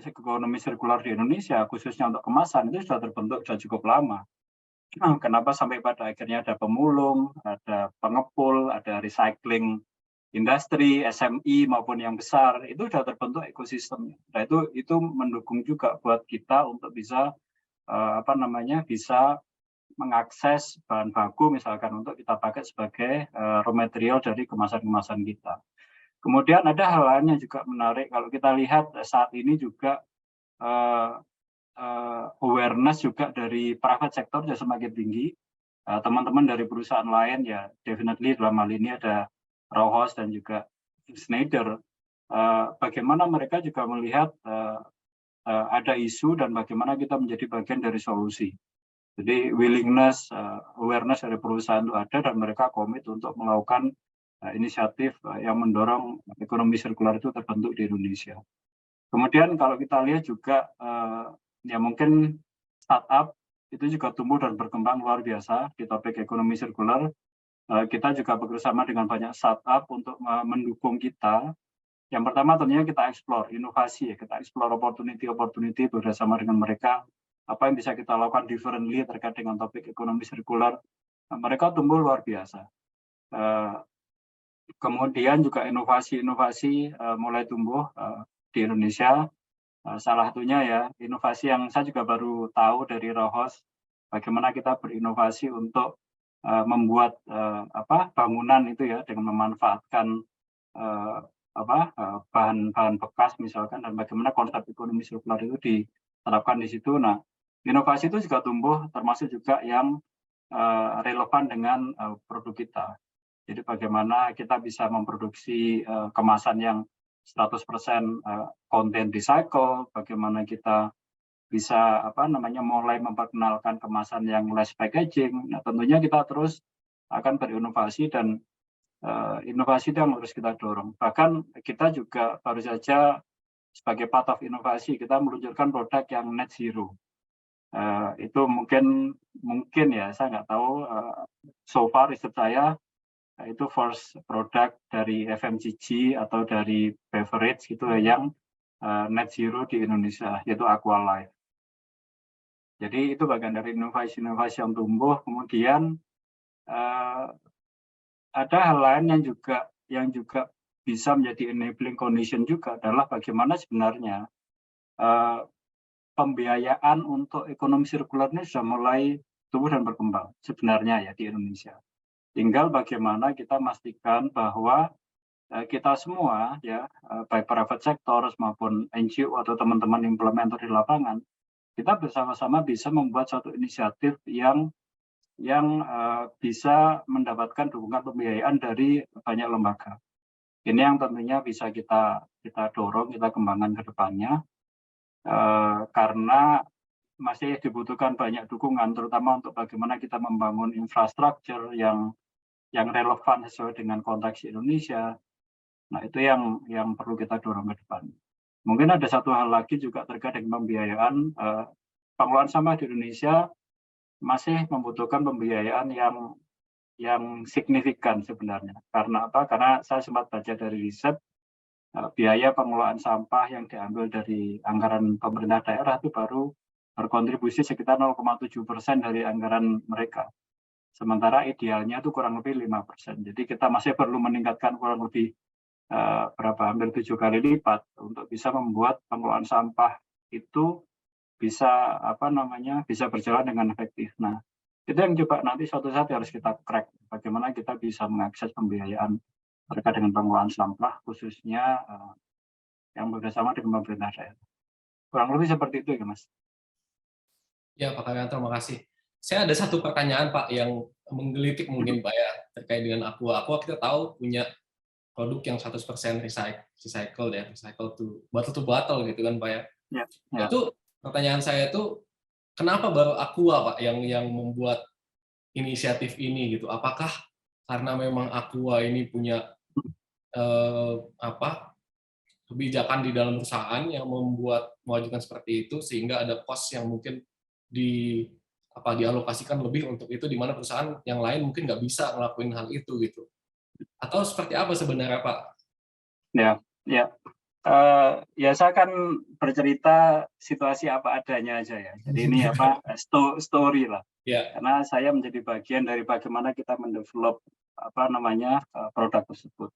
ekonomi sirkular di Indonesia khususnya untuk kemasan itu sudah terbentuk sudah cukup lama. Kenapa sampai pada akhirnya ada pemulung, ada pengepul, ada recycling industri, SMI maupun yang besar itu sudah terbentuk ekosistemnya. Nah itu mendukung juga buat kita untuk bisa bisa mengakses bahan baku misalkan untuk kita pakai sebagai raw material dari kemasan-kemasan kita. Kemudian ada hal lain yang juga menarik kalau kita lihat saat ini juga awareness juga dari private sector sudah semakin tinggi. Teman-teman dari perusahaan lain ya definitely dalam hal ini ada Rauhouse dan juga Schneider. Bagaimana mereka juga melihat ada isu dan bagaimana kita menjadi bagian dari solusi. Jadi willingness, awareness dari perusahaan itu ada dan mereka komit untuk melakukan inisiatif yang mendorong ekonomi sirkular itu terbentuk di Indonesia. Kemudian kalau kita lihat juga ya mungkin startup itu juga tumbuh dan berkembang luar biasa di topik ekonomi sirkular. Kita juga bekerjasama dengan banyak startup untuk mendukung kita. Yang pertama tentunya kita explore inovasi, ya. Kita explore opportunity bekerjasama dengan mereka. Apa yang bisa kita lakukan differently terkait dengan topik ekonomi sirkular. Mereka tumbuh luar biasa. Kemudian juga inovasi-inovasi mulai tumbuh di Indonesia. Salah satunya ya inovasi yang saya juga baru tahu dari Rauhouse, bagaimana kita berinovasi untuk membuat bangunan itu ya dengan memanfaatkan bahan-bahan bekas misalkan, dan bagaimana konsep ekonomi sirkular itu diterapkan di situ. Nah, inovasi itu juga tumbuh, termasuk juga yang relevan dengan produk kita. Jadi bagaimana kita bisa memproduksi kemasan yang 100% konten recycle, bagaimana kita bisa mulai memperkenalkan kemasan yang less packaging. Nah, tentunya kita terus akan berinovasi dan inovasi itu yang harus kita dorong. Bahkan kita juga baru saja sebagai part of inovasi kita meluncurkan produk yang net zero. Itu mungkin ya saya nggak tahu. So far riset saya itu first produk dari FMCG atau dari beverage gitu yang net zero di Indonesia, yaitu Aqualife. Jadi itu bagian dari inovasi-inovasi yang tumbuh. Kemudian ada hal lain yang juga bisa menjadi enabling condition juga adalah bagaimana sebenarnya pembiayaan untuk ekonomi sirkular ini sudah mulai tumbuh dan berkembang sebenarnya ya di Indonesia. Tinggal bagaimana kita memastikan bahwa kita semua ya baik private sector maupun NGO atau teman-teman implementer di lapangan, kita bersama-sama bisa membuat suatu inisiatif yang bisa mendapatkan dukungan pembiayaan dari banyak lembaga. Ini yang tentunya bisa kita dorong, kita kembangkan ke depannya, karena masih dibutuhkan banyak dukungan, terutama untuk bagaimana kita membangun infrastruktur yang relevan sesuai dengan konteks Indonesia. Nah, itu yang perlu kita dorong ke depan. Mungkin ada satu hal lagi juga terkait dengan pembiayaan. Pengelolaan sampah di Indonesia masih membutuhkan pembiayaan yang signifikan sebenarnya. Karena apa? Karena saya sempat baca dari riset, biaya pengelolaan sampah yang diambil dari anggaran pemerintah daerah itu baru berkontribusi sekitar 0,7% dari anggaran mereka. Sementara idealnya itu kurang lebih 5%. Jadi kita masih perlu meningkatkan kurang lebih hampir 7 kali lipat untuk bisa membuat pengelolaan sampah itu bisa bisa berjalan dengan efektif. Nah, itu yang coba nanti suatu saat harus kita crack. Bagaimana kita bisa mengakses pembiayaan terkait dengan pengelolaan sampah, khususnya yang bekerjasama dengan pemerintah daerah. Kurang lebih seperti itu ya, Mas. Ya, Pak Karyanto, terima kasih. Saya ada satu pertanyaan, Pak, yang menggelitik mungkin, Pak, ya, terkait dengan Aqua. Aqua kita tahu punya produk yang 100% recycle ya, recycle to bottle gitu kan, Pak, ya. Ya. Itu pertanyaan saya itu, kenapa baru Aqua, Pak, yang membuat inisiatif ini gitu? Apakah karena memang Aqua ini punya kebijakan di dalam perusahaan yang mewajibkan seperti itu, sehingga ada cost yang mungkin dialokasikan lebih untuk itu, di mana perusahaan yang lain mungkin nggak bisa ngelakuin hal itu gitu, atau seperti apa sebenarnya, Pak? Ya. Ya saya akan bercerita situasi apa adanya aja ya. Jadi ini story lah. Ya. Karena saya menjadi bagian dari bagaimana kita mendevelop produk tersebut.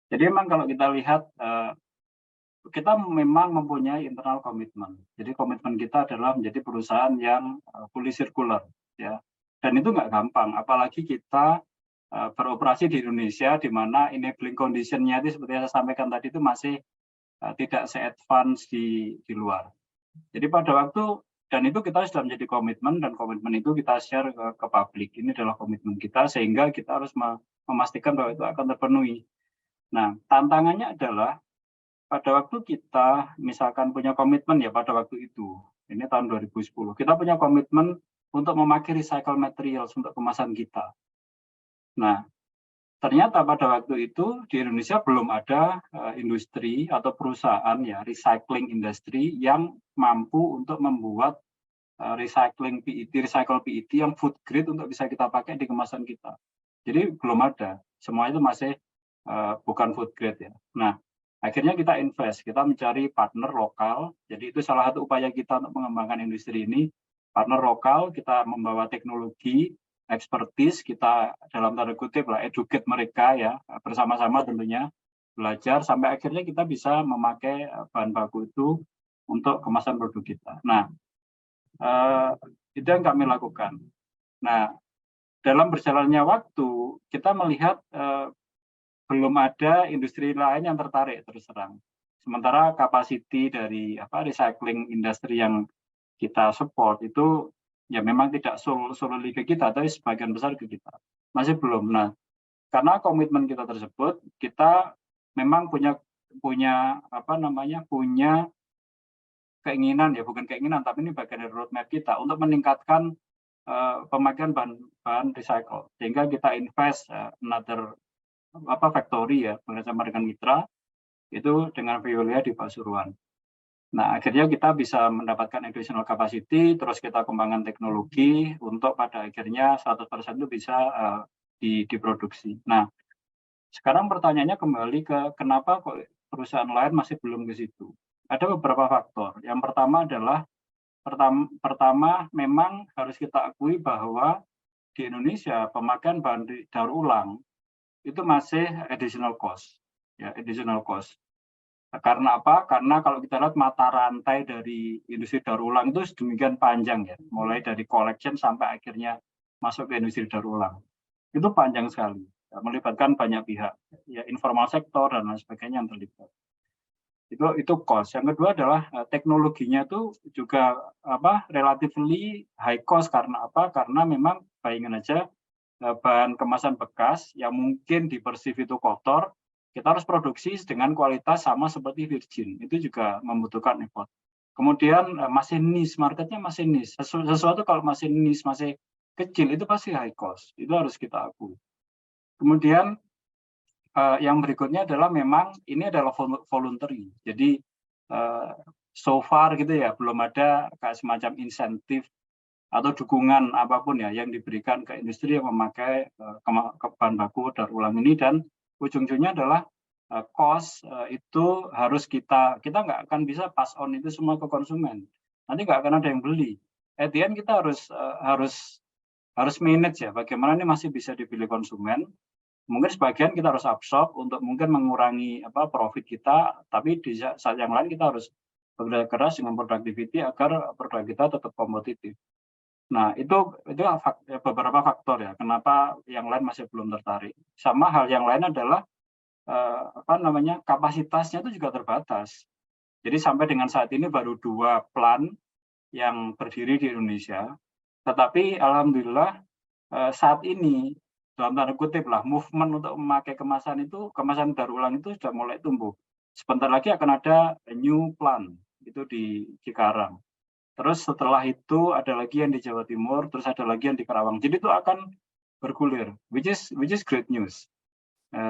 Jadi memang kalau kita lihat kita memang mempunyai internal komitmen. Jadi komitmen kita adalah menjadi perusahaan yang fully circular, ya. Dan itu nggak gampang, apalagi kita beroperasi di Indonesia, di mana enabling condition-nya itu seperti yang saya sampaikan tadi itu masih tidak se-advance di luar. Jadi pada waktu dan itu kita sudah menjadi komitmen, dan komitmen itu kita share ke publik. Ini adalah komitmen kita, sehingga kita harus memastikan bahwa itu akan terpenuhi. Nah, tantangannya adalah pada waktu kita misalkan punya komitmen ya pada waktu itu, ini tahun 2010, kita punya komitmen untuk memakai recycle materials untuk kemasan kita. Nah, ternyata pada waktu itu di Indonesia belum ada industri atau perusahaan ya recycling industry yang mampu untuk membuat recycling PET, recycle PET yang food grade untuk bisa kita pakai di kemasan kita. Jadi belum ada, semua itu masih bukan food grade ya. Nah, akhirnya kita invest, kita mencari partner lokal. Jadi itu salah satu upaya kita untuk mengembangkan industri ini. Partner lokal, kita membawa teknologi, expertise, kita dalam tanda kutip lah educate mereka ya, bersama-sama tentunya belajar sampai akhirnya kita bisa memakai bahan baku itu untuk kemasan produk kita. Nah, itu yang kami lakukan. Nah, dalam berjalannya waktu kita melihat belum ada industri lain yang tertarik terus terang. Sementara kapasiti dari recycling industri yang kita support itu ya memang tidak solely ke kita, tapi sebagian besar ke kita. Masih belum. Nah, karena komitmen kita tersebut, kita memang punya keinginan ya, bukan keinginan, tapi ini bagian dari roadmap kita untuk meningkatkan pemakaian bahan recycle, sehingga kita invest another factory ya bersama dengan mitra itu dengan Veolia di Pasuruan. Nah, akhirnya kita bisa mendapatkan additional capacity, terus kita kembangkan teknologi untuk pada akhirnya 100% itu bisa diproduksi. Nah, sekarang pertanyaannya kembali ke kenapa kok perusahaan lain masih belum ke situ. Ada beberapa faktor. Yang pertama adalah pertama memang harus kita akui bahwa di Indonesia pemakaian bahan daur ulang itu masih additional cost. Ya, additional cost. Karena apa? Karena kalau kita lihat mata rantai dari industri daur ulang itu sedemikian panjang ya, mulai dari collection sampai akhirnya masuk ke industri daur ulang. Itu panjang sekali, ya, melibatkan banyak pihak, ya informal sektor dan lain sebagainya yang terlibat. Itu cost. Yang kedua adalah teknologinya itu juga relatively high cost karena apa? Karena memang bayangin aja bahan kemasan bekas yang mungkin dipersif itu kotor, kita harus produksi dengan kualitas sama seperti virgin. Itu juga membutuhkan effort. Kemudian masih niche, marketnya masih niche. Sesuatu kalau masih niche, masih kecil, itu pasti high cost. Itu harus kita akui. Kemudian yang berikutnya adalah memang ini adalah voluntary. Jadi so far gitu ya, belum ada kayak semacam insentif atau dukungan apapun ya yang diberikan ke industri yang memakai bahan baku daur ulang ini, dan ujung-ujungnya adalah cost itu harus kita nggak akan bisa pass on itu semua ke konsumen. Nanti nggak akan ada yang beli. At the end kita harus manage ya bagaimana ini masih bisa dipilih konsumen. Mungkin sebagian kita harus absorb untuk mungkin mengurangi profit kita, tapi di saat yang lain kita harus bekerja keras dengan productivity agar produk kita tetap kompetitif. Nah, itu beberapa faktor ya, kenapa yang lain masih belum tertarik. Sama hal yang lain adalah kapasitasnya itu juga terbatas. Jadi sampai dengan saat ini baru 2 plant yang berdiri di Indonesia, tetapi alhamdulillah saat ini dalam tanda kutip lah movement untuk memakai kemasan daur ulang itu sudah mulai tumbuh. Sebentar lagi akan ada new plant itu di Cikarang. Terus setelah itu ada lagi yang di Jawa Timur, terus ada lagi yang di Karawang. Jadi itu akan bergulir, which is great news.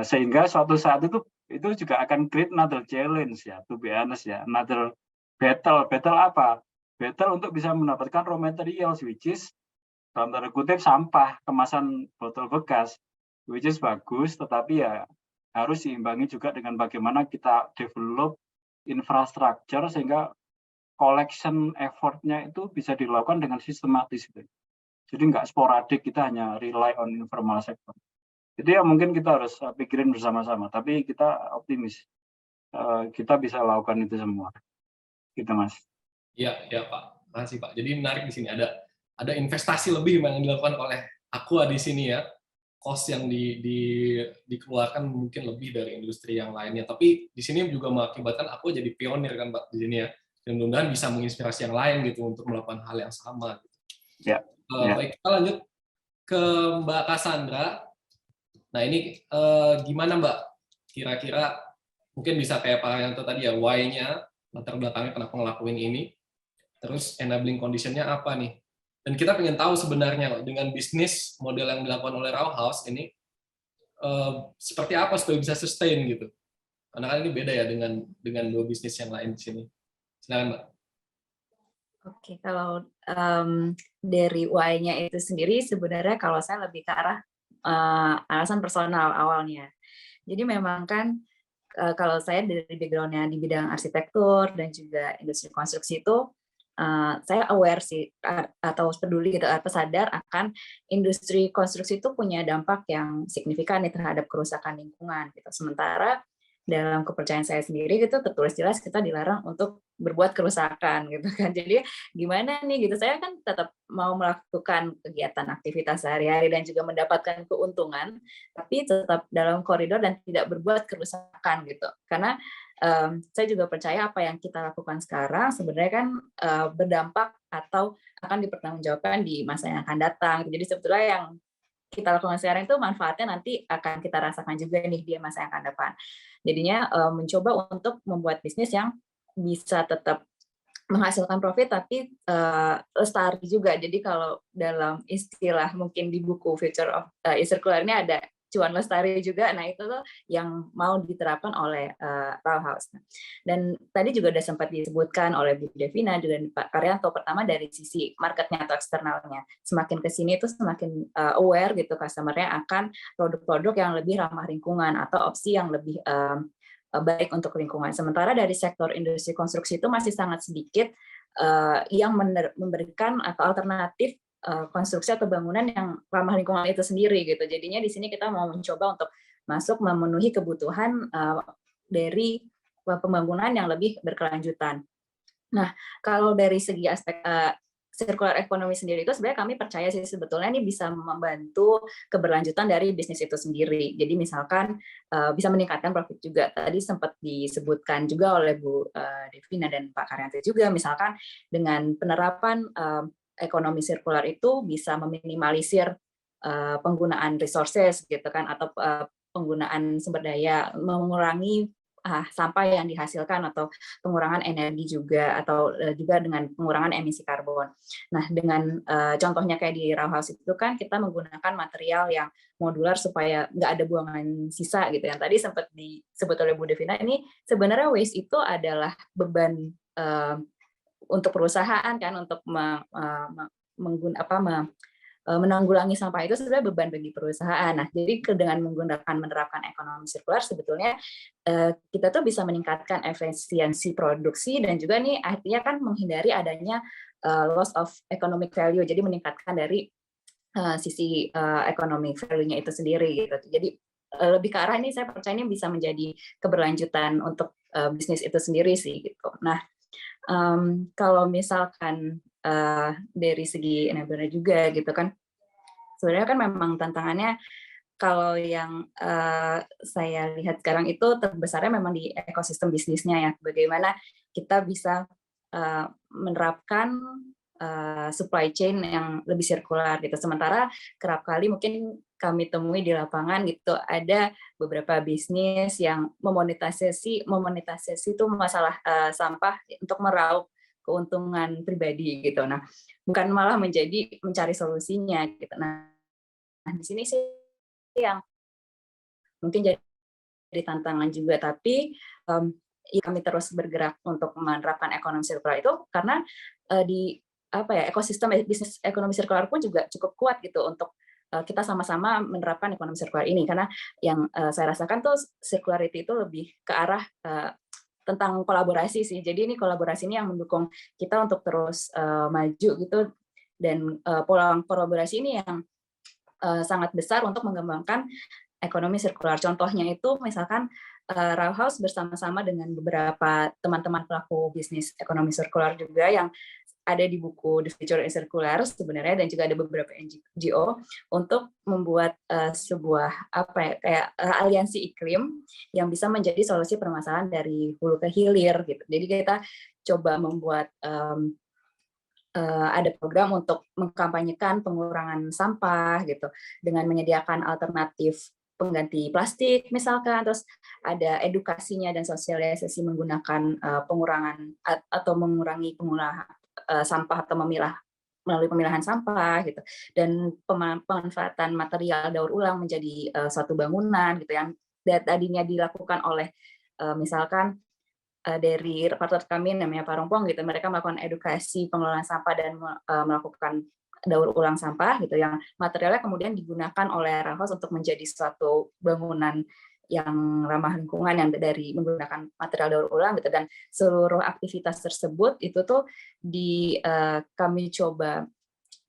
Sehingga suatu saat itu juga akan create another challenge ya, to be honest ya, another battle. Battle apa? Battle untuk bisa mendapatkan raw materials, which is dalam tanda kutip sampah kemasan botol bekas, which is bagus, tetapi ya harus diimbangi juga dengan bagaimana kita develop infrastructure sehingga collection effort-nya itu bisa dilakukan dengan sistematis. Jadi nggak sporadik, kita hanya rely on informal sector. Itu ya mungkin kita harus pikirin bersama-sama, tapi kita optimis kita bisa lakukan itu semua. Gitu, Mas. Iya, Pak. Makasih, Pak. Jadi menarik di sini ada investasi lebih yang dilakukan oleh Aqua di sini ya. Cost yang dikeluarkan mungkin lebih dari industri yang lainnya. Tapi di sini juga mengakibatkan Aqua jadi pionir kan, Pak, di sini ya. dan mudah-mudahan bisa menginspirasi yang lain gitu untuk melakukan hal yang sama. Ya, ya. Baik, kita lanjut ke Mbak Cassandra. Nah ini gimana Mbak? Kira-kira mungkin bisa kayak Pak Yanto tadi ya, why-nya, latar belakangnya kenapa ngelakuin ini, terus enabling condition-nya apa nih? Dan kita pengen tahu sebenarnya dengan bisnis model yang dilakukan oleh Raw House ini seperti apa supaya bisa sustain gitu. Karena kan ini beda ya dengan dua bisnis yang lain di sini. Silakan Mbak. Oke, kalau dari why-nya itu sendiri sebenarnya kalau saya lebih ke arah alasan personal awalnya. Jadi memang kan kalau saya dari background-nya di bidang arsitektur dan juga industri konstruksi itu saya aware sih atau peduli gitu atau sadar akan industri konstruksi itu punya dampak yang signifikan nih terhadap kerusakan lingkungan gitu. Sementara dalam kepercayaan saya sendiri gitu tertulis jelas kita dilarang untuk berbuat kerusakan gitu kan. Jadi gimana nih gitu, saya kan tetap mau melakukan kegiatan aktivitas sehari-hari dan juga mendapatkan keuntungan, tapi tetap dalam koridor dan tidak berbuat kerusakan gitu. Karena saya juga percaya apa yang kita lakukan sekarang sebenarnya kan berdampak atau akan dipertanggungjawabkan di masa yang akan datang. Jadi sebetulnya yang kita lakukan sekarang itu manfaatnya nanti akan kita rasakan juga nih di masa yang akan depan. Jadinya mencoba untuk membuat bisnis yang bisa tetap menghasilkan profit tapi lestari juga. Jadi kalau dalam istilah mungkin di buku Future of Circular ini ada cuan lestari juga. Nah itu tuh yang mau diterapkan oleh Raw House. Dan tadi juga udah sempat disebutkan oleh Bu Devina juga Pak Karyanto, pertama dari sisi marketnya atau eksternalnya. Semakin ke sini itu semakin aware gitu customer-nya akan produk-produk yang lebih ramah lingkungan atau opsi yang lebih baik untuk lingkungan. Sementara dari sektor industri konstruksi itu masih sangat sedikit yang memberikan atau alternatif konstruksi atau bangunan yang ramah lingkungan itu sendiri gitu. Jadinya di sini kita mau mencoba untuk masuk memenuhi kebutuhan dari pembangunan yang lebih berkelanjutan. Nah, kalau dari segi aspek circular economy sendiri itu sebenarnya kami percaya sih sebetulnya ini bisa membantu keberlanjutan dari bisnis itu sendiri. Jadi misalkan bisa meningkatkan profit juga. Tadi sempat disebutkan juga oleh Bu Devina dan Pak Karyanto juga, misalkan dengan penerapan ekonomi sirkular itu bisa meminimalisir penggunaan resources gitu kan, atau penggunaan sumber daya, mengurangi sampah yang dihasilkan atau pengurangan energi juga, atau juga dengan pengurangan emisi karbon. Nah, dengan contohnya kayak di Raw House itu kan kita menggunakan material yang modular supaya nggak ada buangan sisa gitu. Yang tadi sempat disebut oleh Bu Devina, ini sebenarnya waste itu adalah beban untuk perusahaan kan, untuk menanggulangi sampah itu sebenarnya beban bagi perusahaan. Nah, jadi dengan menerapkan ekonomi sirkular sebetulnya kita tuh bisa meningkatkan efisiensi produksi dan juga nih artinya kan menghindari adanya loss of economic value. Jadi meningkatkan dari sisi economic value-nya itu sendiri gitu. Jadi lebih ke arah ini saya percaya ini bisa menjadi keberlanjutan untuk bisnis itu sendiri sih gitu. Nah, kalau misalkan dari segi enabler juga gitu kan, sebenarnya kan memang tantangannya kalau yang saya lihat sekarang itu terbesarnya memang di ekosistem bisnisnya ya, bagaimana kita bisa menerapkan supply chain yang lebih sirkular gitu. Sementara kerap kali mungkin kami temui di lapangan gitu, ada beberapa bisnis yang memonetisasi itu masalah sampah untuk meraup keuntungan pribadi gitu. Nah, bukan malah mencari solusinya gitu. Nah, di sini sih yang mungkin jadi tantangan juga, tapi kami terus bergerak untuk menerapkan ekonomi sirkular itu karena di ekosistem bisnis ekonomi sirkular pun juga cukup kuat gitu untuk kita sama-sama menerapkan ekonomi sirkular ini, karena yang saya rasakan tuh circularity itu lebih ke arah tentang kolaborasi sih. Jadi ini kolaborasi ini yang mendukung kita untuk terus maju gitu, dan pola kolaborasi ini yang sangat besar untuk mengembangkan ekonomi sirkular. Contohnya itu misalkan Raw House bersama-sama dengan beberapa teman-teman pelaku bisnis ekonomi sirkular juga yang ada di buku The Future is Circular sebenarnya, dan juga ada beberapa NGO untuk membuat sebuah kayak aliansi iklim yang bisa menjadi solusi permasalahan dari hulu ke hilir gitu. Jadi kita coba membuat ada program untuk mengkampanyekan pengurangan sampah gitu dengan menyediakan alternatif pengganti plastik misalkan, terus ada edukasinya dan sosialisasi menggunakan pengurangan atau mengurangi pengolahan sampah atau melalui pemilahan sampah gitu, dan pemanfaatan material daur ulang menjadi suatu bangunan gitu yang tadinya dilakukan oleh misalkan dari partner kami namanya Parongpong gitu, mereka melakukan edukasi pengelolaan sampah dan melakukan daur ulang sampah gitu, yang materialnya kemudian digunakan oleh Rahos untuk menjadi suatu bangunan yang ramah lingkungan yang dari menggunakan material daur ulang gitu. Dan seluruh aktivitas tersebut itu tuh kami coba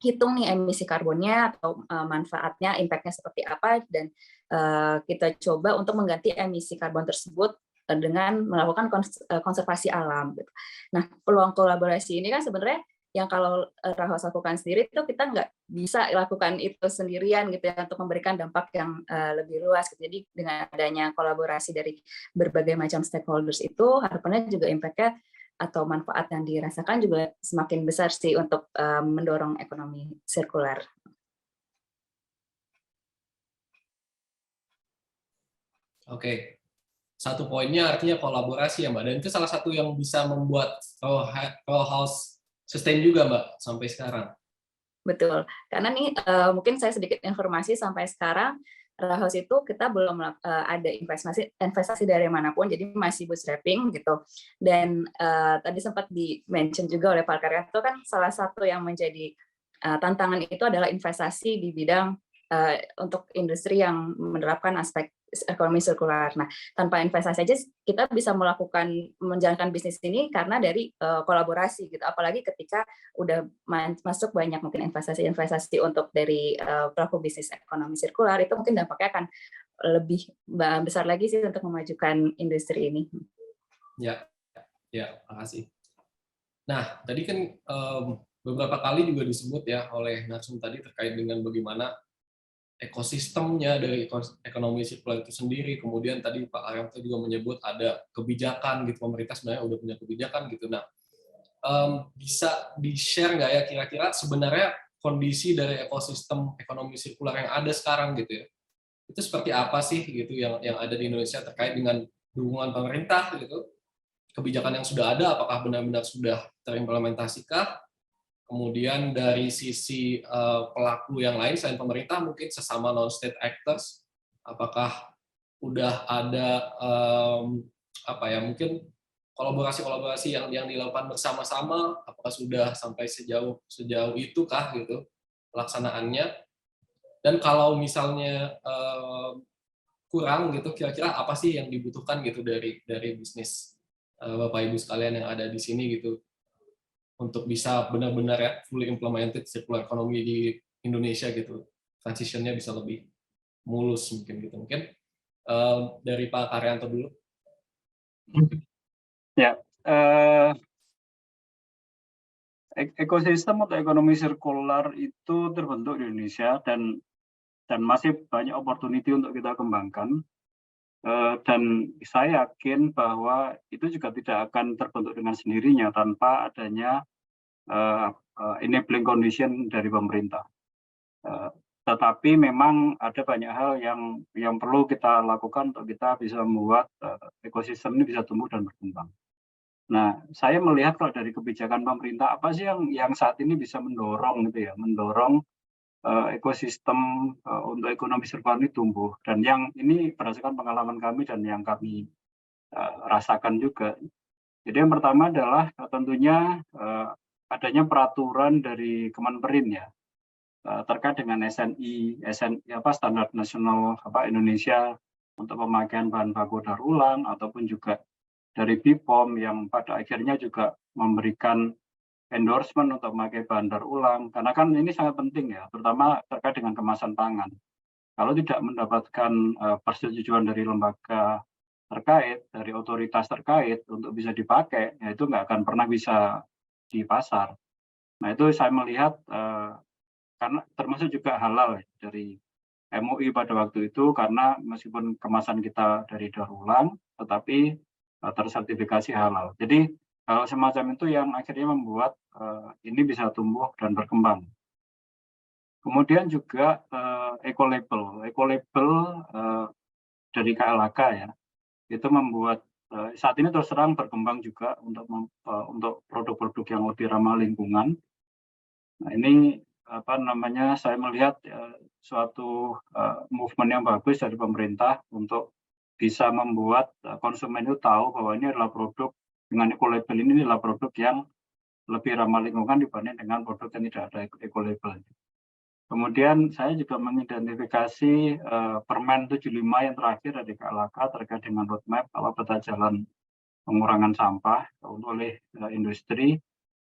hitung nih emisi karbonnya atau manfaatnya, impact-nya seperti apa, dan kita coba untuk mengganti emisi karbon tersebut dengan melakukan konservasi alam gitu. Nah, peluang kolaborasi ini kan sebenarnya yang kalau Rahos lakukan sendiri itu kita nggak bisa lakukan itu sendirian gitu ya, untuk memberikan dampak yang lebih luas gitu. Jadi dengan adanya kolaborasi dari berbagai macam stakeholders itu, harapannya juga impact-nya atau manfaat yang dirasakan juga semakin besar sih untuk mendorong ekonomi sirkular. Oke. Satu poinnya artinya kolaborasi ya Mbak, dan itu salah satu yang bisa membuat Row House sustain juga Mbak sampai sekarang. Betul, karena nih mungkin saya sedikit informasi, sampai sekarang Row House itu kita belum ada investasi dari manapun, jadi masih bootstrapping gitu. Dan tadi sempat di-mention juga oleh Pak Karyanto, kan salah satu yang menjadi tantangan itu adalah investasi di bidang untuk industri yang menerapkan aspek ekonomi sirkular. Nah, tanpa investasi aja kita bisa menjalankan bisnis ini karena dari kolaborasi gitu. Apalagi ketika udah masuk banyak mungkin investasi untuk dari pelaku bisnis ekonomi sirkular, itu mungkin dampaknya akan lebih besar lagi sih untuk memajukan industri ini. Ya, makasih. Nah, tadi kan beberapa kali juga disebut ya oleh Narsum tadi terkait dengan bagaimana ekosistemnya dari ekonomi sirkular itu sendiri. Kemudian tadi Pak Arianto juga menyebut ada kebijakan gitu, pemerintah sebenarnya udah punya kebijakan gitu. Nah, bisa di-share nggak ya kira-kira sebenarnya kondisi dari ekosistem ekonomi sirkular yang ada sekarang gitu ya? Itu seperti apa sih gitu yang ada di Indonesia terkait dengan dukungan pemerintah gitu? Kebijakan yang sudah ada apakah benar-benar sudah terimplementasikah? Kemudian dari sisi pelaku yang lain selain pemerintah, mungkin sesama non-state actors, apakah udah ada mungkin kolaborasi yang dilakukan bersama-sama, apakah sudah sampai sejauh itu kah gitu pelaksanaannya? Dan kalau misalnya kurang gitu, kira-kira apa sih yang dibutuhkan gitu dari bisnis Bapak Ibu sekalian yang ada di sini gitu, untuk bisa benar-benar ya fully implemented circular economy di Indonesia gitu, transitionnya bisa lebih mulus mungkin gitu. Mungkin dari Pak Karyanto dulu. Ya, ekosistem atau ekonomi sirkular itu terbentuk di Indonesia dan masih banyak opportunity untuk kita kembangkan. Dan saya yakin bahwa itu juga tidak akan terbentuk dengan sendirinya tanpa adanya enabling condition dari pemerintah. Tetapi memang ada banyak hal yang perlu kita lakukan untuk kita bisa membuat ekosistem ini bisa tumbuh dan berkembang. Nah, saya melihat kalau dari kebijakan pemerintah apa sih yang saat ini bisa mendorong gitu ya, mendorong ekosistem untuk ekonomi sirkular ini tumbuh, dan yang ini berdasarkan pengalaman kami dan yang kami rasakan juga. Jadi yang pertama adalah tentunya adanya peraturan dari Kemenperin ya terkait dengan SNI standar nasional Indonesia untuk pemakaian bahan baku daur ulang, ataupun juga dari BPOM yang pada akhirnya juga memberikan endorsement untuk memakai bahan daur ulang, karena kan ini sangat penting ya, terutama terkait dengan kemasan pangan. Kalau tidak mendapatkan persetujuan dari lembaga terkait, dari otoritas terkait untuk bisa dipakai, ya itu nggak akan pernah bisa di pasar. Nah, itu saya melihat karena termasuk juga halal ya, dari MUI pada waktu itu, karena meskipun kemasan kita dari daur ulang, tetapi tersertifikasi halal. Jadi hal semacam itu yang akhirnya membuat ini bisa tumbuh dan berkembang. Kemudian juga eco-label dari KLHK ya, itu membuat saat ini terus terang berkembang juga untuk produk-produk yang lebih ramah lingkungan. Nah, ini saya melihat suatu movement yang bagus dari pemerintah untuk bisa membuat konsumen itu tahu bahwa ini adalah produk dengan eco-label, ini adalah produk yang lebih ramah lingkungan dibanding dengan produk yang tidak ada eco-label. Kemudian saya juga mengidentifikasi Permen 75 yang terakhir dari KLHK terkait dengan roadmap atau peta jalan pengurangan sampah oleh industri.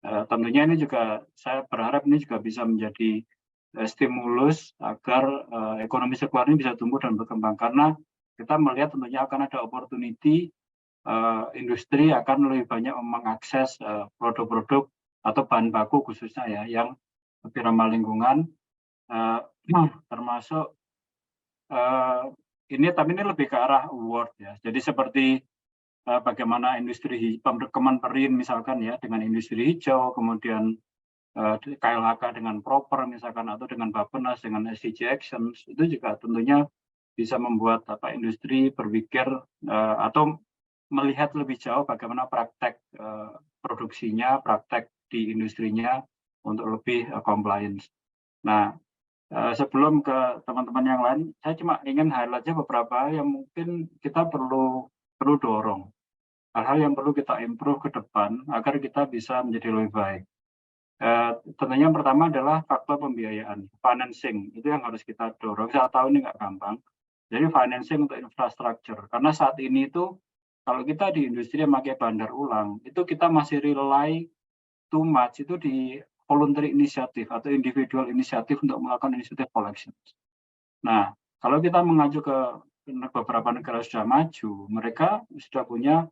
Tentunya ini juga saya berharap ini juga bisa menjadi stimulus agar ekonomi sirkular ini bisa tumbuh dan berkembang, karena kita melihat tentunya akan ada opportunity industri akan lebih banyak mengakses produk-produk atau bahan baku khususnya ya yang lebih ramah lingkungan, termasuk ini lebih ke arah award ya. Jadi seperti bagaimana industri Kemenperin misalkan ya dengan industri hijau, kemudian KLHK dengan proper misalkan, atau dengan Bappenas dengan SDG Actions, itu juga tentunya bisa membuat industri berpikir atau melihat lebih jauh bagaimana praktek produksinya, praktek di industrinya untuk lebih compliance. Nah, sebelum ke teman-teman yang lain, saya cuma ingin highlight aja beberapa hal yang mungkin kita perlu dorong. Hal-hal yang perlu kita improve ke depan agar kita bisa menjadi lebih baik. Tentunya yang pertama adalah faktor pembiayaan, financing, itu yang harus kita dorong. Saya tahu ini nggak gampang. Jadi financing untuk infrastruktur, karena saat ini itu kalau kita di industri yang pakai bahan daur ulang, itu kita masih rely too much itu di voluntary initiative atau individual inisiatif untuk melakukan initiative collection. Nah, kalau kita mengacu ke beberapa negara sudah maju, mereka sudah punya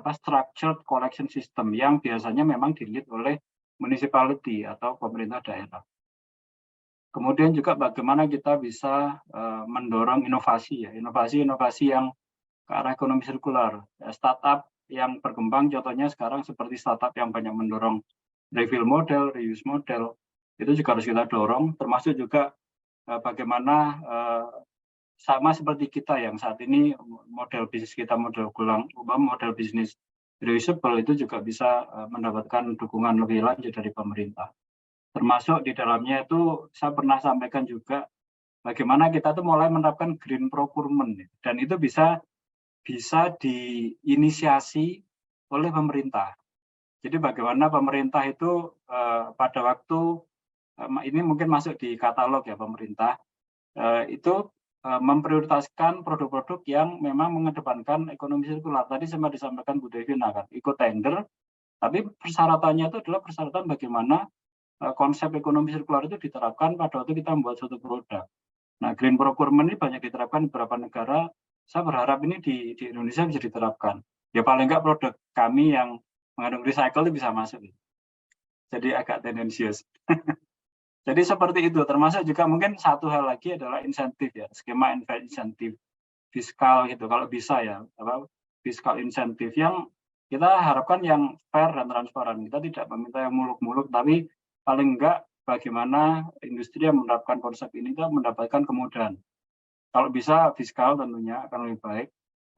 structured collection system yang biasanya memang di-lead oleh municipality atau pemerintah daerah. Kemudian juga bagaimana kita bisa mendorong inovasi ya, inovasi yang ke arah ekonomi sirkular. Startup yang berkembang contohnya sekarang seperti startup yang banyak mendorong refill model, reuse model, itu juga harus kita dorong, termasuk juga bagaimana sama seperti kita yang saat ini model bisnis kita model bisnis reusable itu juga bisa mendapatkan dukungan lebih lanjut dari pemerintah. Termasuk di dalamnya itu saya pernah sampaikan juga bagaimana kita tuh mulai menerapkan green procurement dan itu bisa diinisiasi oleh pemerintah. Jadi bagaimana pemerintah itu pada waktu ini mungkin masuk di katalog ya pemerintah itu memprioritaskan produk-produk yang memang mengedepankan ekonomi sirkular. Tadi sempat disampaikan Bu Devina kan, ikut tender, tapi persyaratannya itu adalah persyaratan bagaimana konsep ekonomi sirkular itu diterapkan pada waktu kita membuat suatu produk. Nah, green procurement ini banyak diterapkan di beberapa negara. Saya berharap ini di Indonesia bisa diterapkan. Ya paling enggak produk kami yang mengandung recycle itu bisa masuk. Jadi agak tendensius. Jadi seperti itu, termasuk juga mungkin satu hal lagi adalah insentif ya, skema insentif fiskal gitu, kalau bisa ya, fiskal insentif yang kita harapkan yang fair dan transparan. Kita tidak meminta yang muluk-muluk, tapi paling enggak bagaimana industri yang menerapkan konsep ini itu mendapatkan kemudahan. Kalau bisa fiskal tentunya akan lebih baik,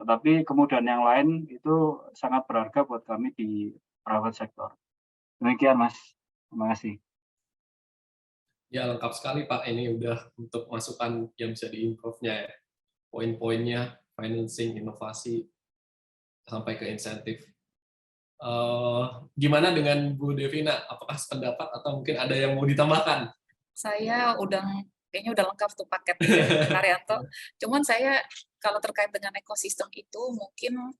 tetapi kemudahan yang lain itu sangat berharga buat kami di private sector. Demikian Mas, terima kasih. Ya lengkap sekali Pak, ini udah untuk masukan yang bisa di-improve-nya ya. Poin-poinnya, financing, inovasi, sampai ke insentif. Gimana dengan Bu Devina? Apakah sependapat atau mungkin ada yang mau ditambahkan? Saya kayaknya udah lengkap tuh paket Karyanto. Cuman saya kalau terkait dengan ekosistem itu mungkin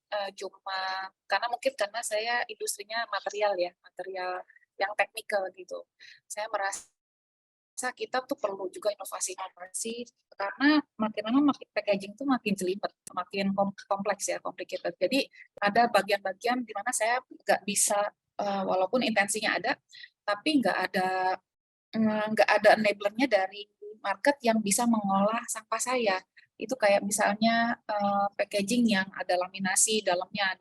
karena saya industrinya material yang teknikal gitu. Saya merasa kita tuh perlu juga inovasi karena makin packaging tuh makin jelimet, makin kompleks ya, complicated. Jadi ada bagian-bagian di mana saya nggak bisa walaupun intensinya ada, tapi nggak ada enabler-nya dari market yang bisa mengolah sampah saya. Itu kayak misalnya packaging yang ada laminasi, dalamnya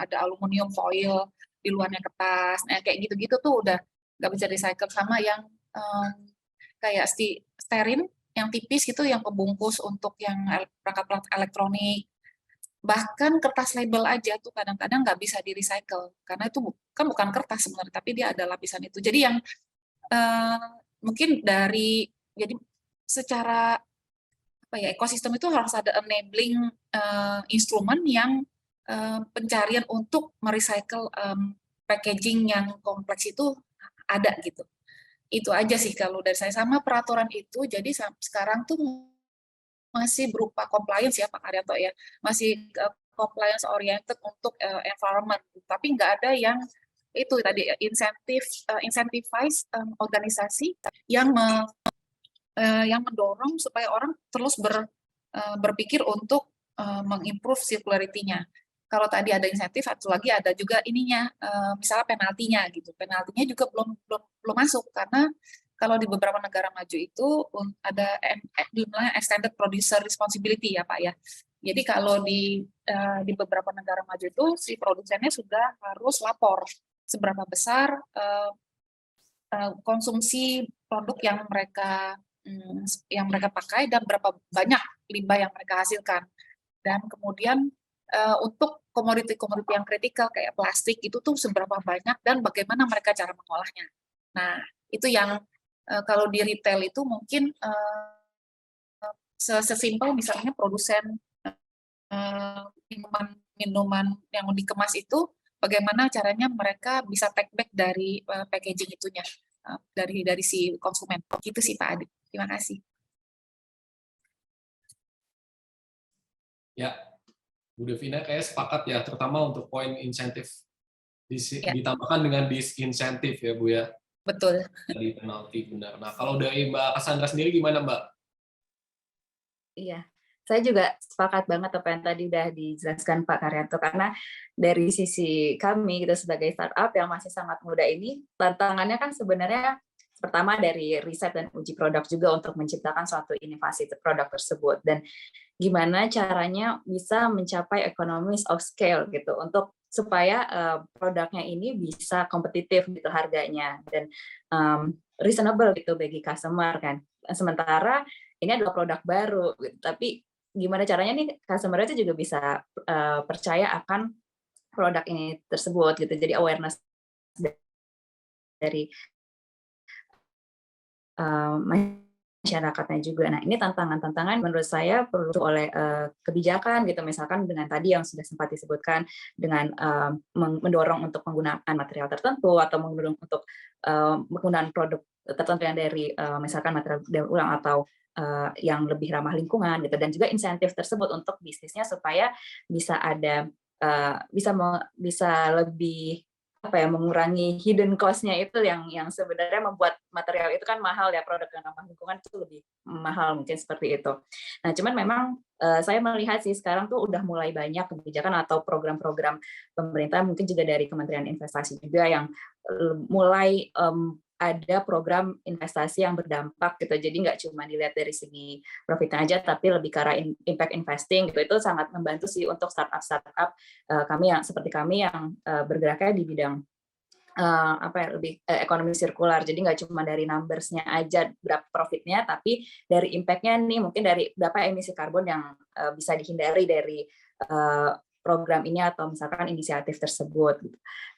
ada aluminium foil, di luarnya kertas. Nah, kayak gitu-gitu tuh udah nggak bisa recycle, sama yang kayak stearin yang tipis gitu, yang pembungkus untuk yang perangkat elektronik. Bahkan kertas label aja tuh kadang-kadang nggak bisa di-recycle, karena itu kan bukan kertas sebenarnya, tapi dia ada lapisan itu. Jadi yang mungkin jadi secara apa ya, ekosistem itu harus ada enabling instrumen yang pencarian untuk merecycle packaging yang kompleks itu ada gitu. Itu aja sih kalau dari saya. Sama peraturan itu, jadi sekarang tuh masih berupa compliance ya Pak Arianto ya, masih compliance oriented untuk environment, tapi nggak ada yang itu tadi incentivize organisasi yang mendorong supaya orang terus berpikir untuk mengimprove circularity-nya. Kalau tadi ada insentif, satu lagi ada juga ininya, misalnya penaltinya gitu. Penaltinya juga belum masuk, karena kalau di beberapa negara maju itu ada namanya extended producer responsibility ya Pak ya. Jadi kalau di beberapa negara maju itu si produsennya sudah harus lapor seberapa besar konsumsi produk yang mereka pakai dan berapa banyak limbah yang mereka hasilkan. Dan kemudian untuk komoditi-komoditi yang kritikal kayak plastik itu tuh seberapa banyak dan bagaimana mereka cara mengolahnya. Nah, itu yang kalau di retail itu mungkin sesimpel misalnya produsen minuman yang dikemas itu bagaimana caranya mereka bisa take back dari packaging itunya, dari si konsumen. Gitu sih Pak Adit. Terima kasih. Ya, Bu Devina kayak sepakat ya, terutama untuk poin insentif. Ditambahkan dengan disinsentif ya Bu ya. Betul. Dari penalti, benar. Nah, kalau dari Mbak Cassandra sendiri gimana Mbak? Iya, saya juga sepakat banget apa yang tadi udah dijelaskan Pak Karyanto, karena dari sisi kami gitu sebagai startup yang masih sangat muda ini, tantangannya kan sebenarnya pertama dari riset dan uji produk juga untuk menciptakan suatu inovasi produk tersebut, dan gimana caranya bisa mencapai economies of scale gitu untuk supaya produknya ini bisa kompetitif gitu harganya dan reasonable gitu bagi customer kan. Sementara ini adalah produk baru gitu, tapi gimana caranya nih customer itu juga bisa percaya akan produk ini tersebut gitu. Jadi awareness dari masyarakatnya juga. Nah, ini tantangan-tantangan menurut saya perlu oleh kebijakan gitu, misalkan dengan tadi yang sudah sempat disebutkan dengan mendorong untuk menggunakan material tertentu atau mendorong untuk penggunaan produk tertentu yang dari misalkan material daur ulang atau yang lebih ramah lingkungan gitu, dan juga insentif tersebut untuk bisnisnya supaya bisa ada bisa lebih mengurangi hidden cost-nya itu yang sebenarnya membuat material itu kan mahal ya, produk yang ramah lingkungan itu lebih mahal mungkin seperti itu. Nah, cuman memang saya melihat sih sekarang tuh udah mulai banyak kebijakan atau program-program pemerintah, mungkin juga dari Kementerian Investasi juga yang mulai ada program investasi yang berdampak gitu. Jadi nggak cuma dilihat dari segi profitnya aja, tapi lebih ke arah impact investing gitu. Itu sangat membantu sih untuk startup kami yang seperti kami yang bergeraknya di bidang lebih ekonomi sirkular. Jadi nggak cuma dari numbers-nya aja berapa profitnya, tapi dari impact-nya nih, mungkin dari berapa emisi karbon yang bisa dihindari dari program ini atau misalkan inisiatif tersebut.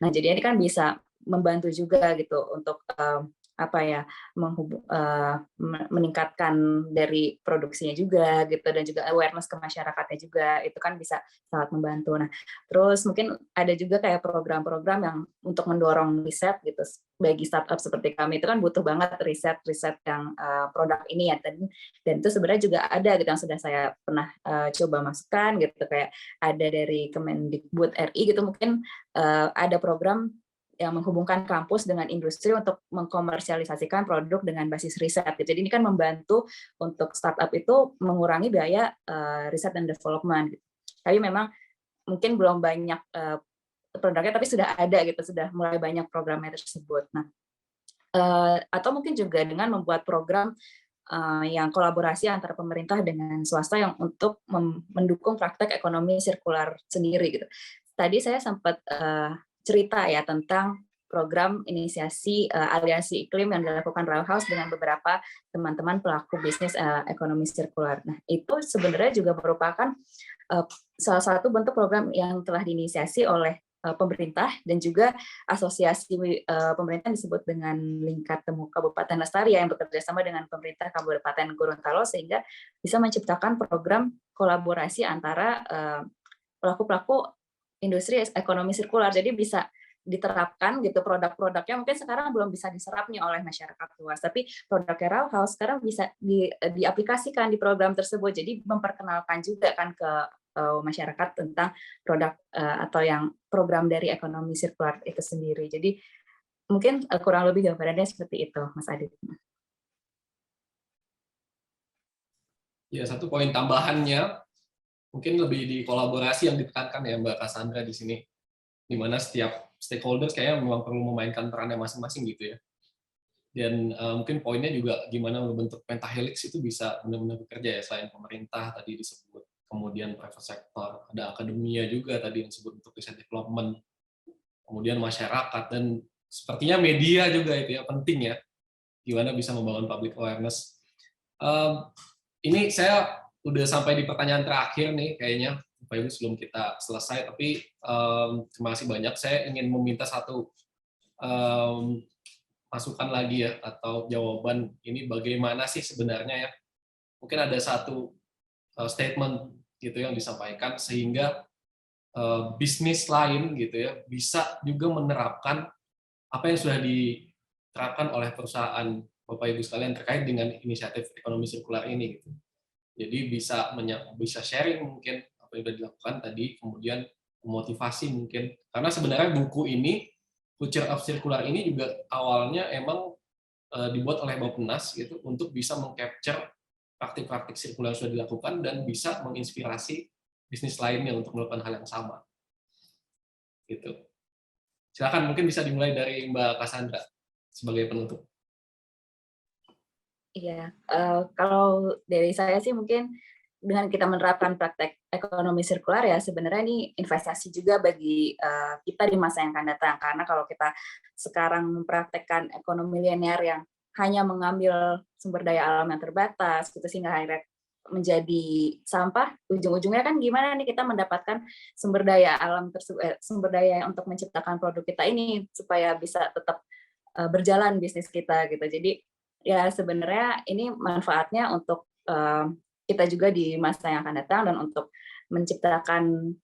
Nah, jadi ini kan bisa membantu juga gitu untuk meningkatkan dari produksinya juga gitu, dan juga awareness ke masyarakatnya juga, itu kan bisa sangat membantu. Nah, terus mungkin ada juga kayak program-program yang untuk mendorong riset gitu bagi startup seperti kami, itu kan butuh banget riset yang produk ini ya, dan itu sebenarnya juga ada gitu yang sudah saya pernah coba masukkan gitu, kayak ada dari Kemendikbud RI gitu, mungkin ada program yang menghubungkan kampus dengan industri untuk mengkomersialisasikan produk dengan basis riset. Jadi ini kan membantu untuk startup itu mengurangi biaya riset dan development. Tapi memang mungkin belum banyak produknya, tapi sudah ada gitu, sudah mulai banyak programnya tersebut. Nah, atau mungkin juga dengan membuat program yang kolaborasi antara pemerintah dengan swasta yang untuk mendukung praktek ekonomi sirkular sendiri gitu. Tadi saya sempat cerita ya tentang program inisiasi aliansi iklim yang dilakukan Raw House dengan beberapa teman-teman pelaku bisnis ekonomi sirkular. Nah, itu sebenarnya juga merupakan salah satu bentuk program yang telah diinisiasi oleh pemerintah dan juga asosiasi pemerintah disebut dengan Lingkar Temu Kabupaten Lestari yang bekerja sama dengan pemerintah Kabupaten Gorontalo sehingga bisa menciptakan program kolaborasi antara pelaku-pelaku industri ekonomi sirkular. Jadi bisa diterapkan gitu produk-produknya mungkin sekarang belum bisa diserap nih oleh masyarakat luas, tapi produknya Raw House sekarang bisa diaplikasikan di program tersebut. Jadi memperkenalkan juga kan ke masyarakat tentang produk atau yang program dari ekonomi sirkular itu sendiri. Jadi mungkin kurang lebih gambarannya seperti itu, Mas Adit. Ya, satu poin tambahannya mungkin lebih di kolaborasi yang ditekankan ya Mbak Cassandra di sini, di mana setiap stakeholders kayaknya memang perlu memainkan perannya masing-masing gitu ya. Dan mungkin poinnya juga gimana membentuk pentahelix itu bisa benar-benar bekerja ya, selain pemerintah tadi disebut, kemudian private sector, ada akademia juga tadi yang disebut untuk riset development, kemudian masyarakat, dan sepertinya media juga itu ya penting ya, gimana bisa membangun public awareness. Ini saya udah sampai di pertanyaan terakhir nih kayaknya, Bapak Ibu, sebelum kita selesai, tapi terima kasih banyak. Saya ingin meminta satu masukan lagi ya, atau jawaban ini bagaimana sih sebenarnya ya. Mungkin ada satu statement gitu yang disampaikan sehingga bisnis lain gitu ya bisa juga menerapkan apa yang sudah diterapkan oleh perusahaan Bapak Ibu sekalian terkait dengan inisiatif ekonomi sirkular ini gitu. Jadi bisa sharing mungkin apa yang sudah dilakukan tadi, kemudian memotivasi mungkin, karena sebenarnya buku ini Future of Circular ini juga awalnya emang dibuat oleh Bappenas gitu untuk bisa mengcapture praktik-praktik sirkular yang sudah dilakukan dan bisa menginspirasi bisnis lainnya untuk melakukan hal yang sama. Gitu. Silakan, mungkin bisa dimulai dari Mbak Cassandra sebagai penutup. Iya, kalau dari saya sih mungkin dengan kita menerapkan praktek ekonomi sirkular ya sebenarnya ini investasi juga bagi kita di masa yang akan datang, karena kalau kita sekarang mempraktekkan ekonomi linear yang hanya mengambil sumber daya alam yang terbatas gitu sehingga akhirnya menjadi sampah, ujung-ujungnya kan gimana nih kita mendapatkan sumber daya alam tersebut, sumber daya untuk menciptakan produk kita ini supaya bisa tetap berjalan bisnis kita gitu. Jadi ya sebenarnya ini manfaatnya untuk kita juga di masa yang akan datang dan untuk menciptakan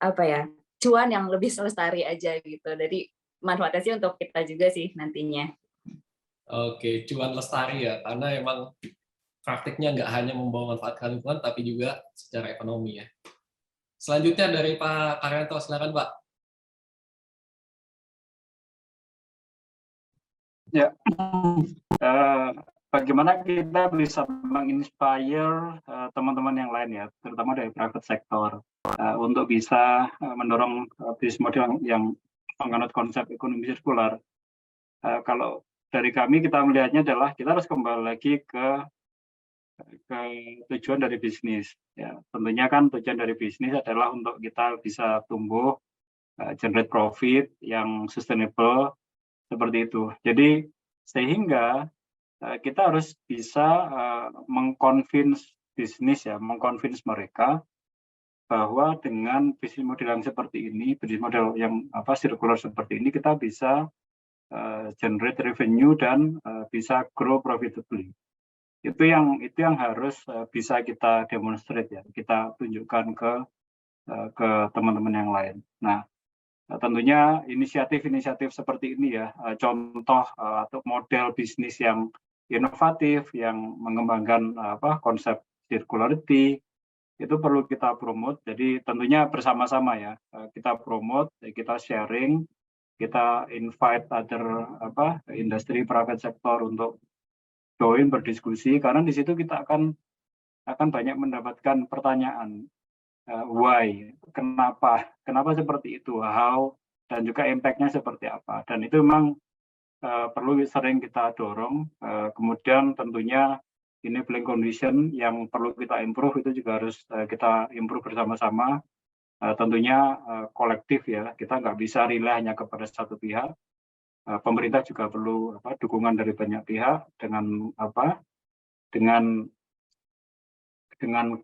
apa ya, cuan yang lebih lestari aja gitu. Jadi manfaatnya sih untuk kita juga sih nantinya. Oke, cuan lestari ya, karena emang praktiknya nggak hanya membawa manfaat ke lingkungan, tapi juga secara ekonomi ya. Selanjutnya dari Pak Karyanto, silakan Pak. Ya, bagaimana kita bisa menginspire teman-teman yang lain ya, terutama dari private sector, untuk bisa mendorong bisnis model yang menganut konsep ekonomi sirkular. Kalau dari kami kita melihatnya adalah kita harus kembali lagi ke tujuan dari bisnis. Ya, tentunya kan tujuan dari bisnis adalah untuk kita bisa tumbuh, generate profit yang sustainable seperti itu. Jadi sehingga kita harus bisa mengconvince bisnis ya, mengconvince mereka bahwa dengan bisnis model yang seperti ini, bisnis model yang circular seperti ini, kita bisa generate revenue dan bisa grow profitably. Itu yang harus bisa kita demonstrate ya, kita tunjukkan ke teman-teman yang lain. Nah, tentunya inisiatif-inisiatif seperti ini ya, contoh atau model bisnis yang inovatif, yang mengembangkan konsep circularity, itu perlu kita promote. Jadi tentunya bersama-sama ya, kita promote, kita sharing, kita invite other industri private sector untuk join berdiskusi, karena di situ kita akan banyak mendapatkan pertanyaan. why, kenapa seperti itu, how, dan juga impact-nya seperti apa. Dan itu memang perlu sering kita dorong. Kemudian tentunya enabling condition yang perlu kita improve itu juga harus kita improve bersama-sama. Tentunya kolektif ya, kita nggak bisa rely hanya kepada satu pihak. Pemerintah juga perlu dukungan dari banyak pihak dengan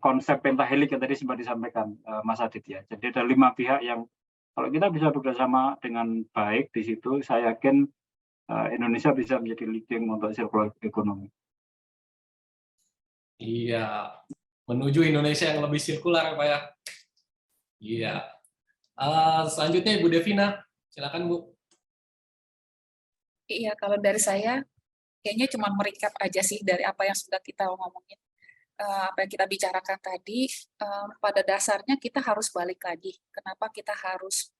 konsep pentahelik yang tadi sempat disampaikan Mas Adit ya. Jadi ada 5 pihak yang kalau kita bisa bekerjasama dengan baik di situ, saya yakin Indonesia bisa menjadi leading untuk circular economy. Iya, menuju Indonesia yang lebih sirkular, Pak ya. Iya. Selanjutnya Ibu Devina, silakan Bu. Iya, kalau dari saya, kayaknya cuma merecap aja sih dari apa yang sudah kita ngomongin. Apa yang kita bicarakan tadi, pada dasarnya kita harus balik lagi. Kenapa kita harus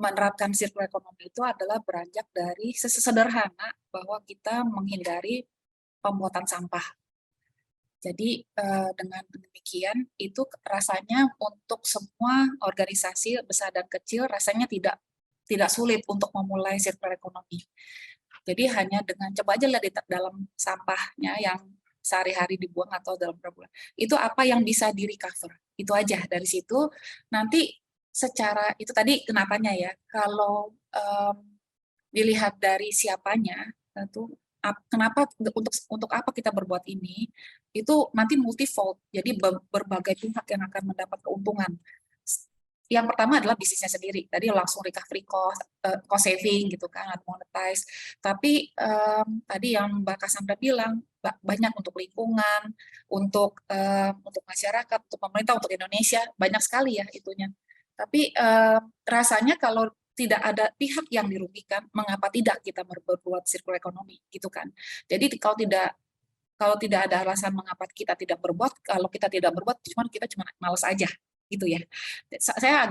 menerapkan circular economy itu adalah beranjak dari sesederhana bahwa kita menghindari pembuatan sampah. Jadi dengan demikian itu rasanya untuk semua organisasi besar dan kecil rasanya tidak sulit untuk memulai circular economy. Jadi hanya dengan coba aja lihat di dalam sampahnya yang sehari-hari dibuang atau dalam berapa bulan, itu apa yang bisa di recover, itu aja. Dari situ nanti secara itu tadi kenapanya ya, kalau dilihat dari siapanya, tentu kenapa untuk apa kita berbuat ini, itu nanti multifold, jadi berbagai pihak yang akan mendapat keuntungan. Yang pertama adalah bisnisnya sendiri, tadi langsung recovery cost saving gitu kan, atau monetize. Tapi tadi yang Mbak Cassandra bilang, banyak untuk lingkungan, untuk masyarakat, untuk pemerintah, untuk Indonesia, banyak sekali ya itunya. Tapi rasanya kalau tidak ada pihak yang dirugikan, mengapa tidak kita berbuat circular economy gitu kan? Jadi kalau tidak ada alasan mengapa kita tidak berbuat, kalau kita tidak berbuat, kita cuma malas aja gitu ya. Saya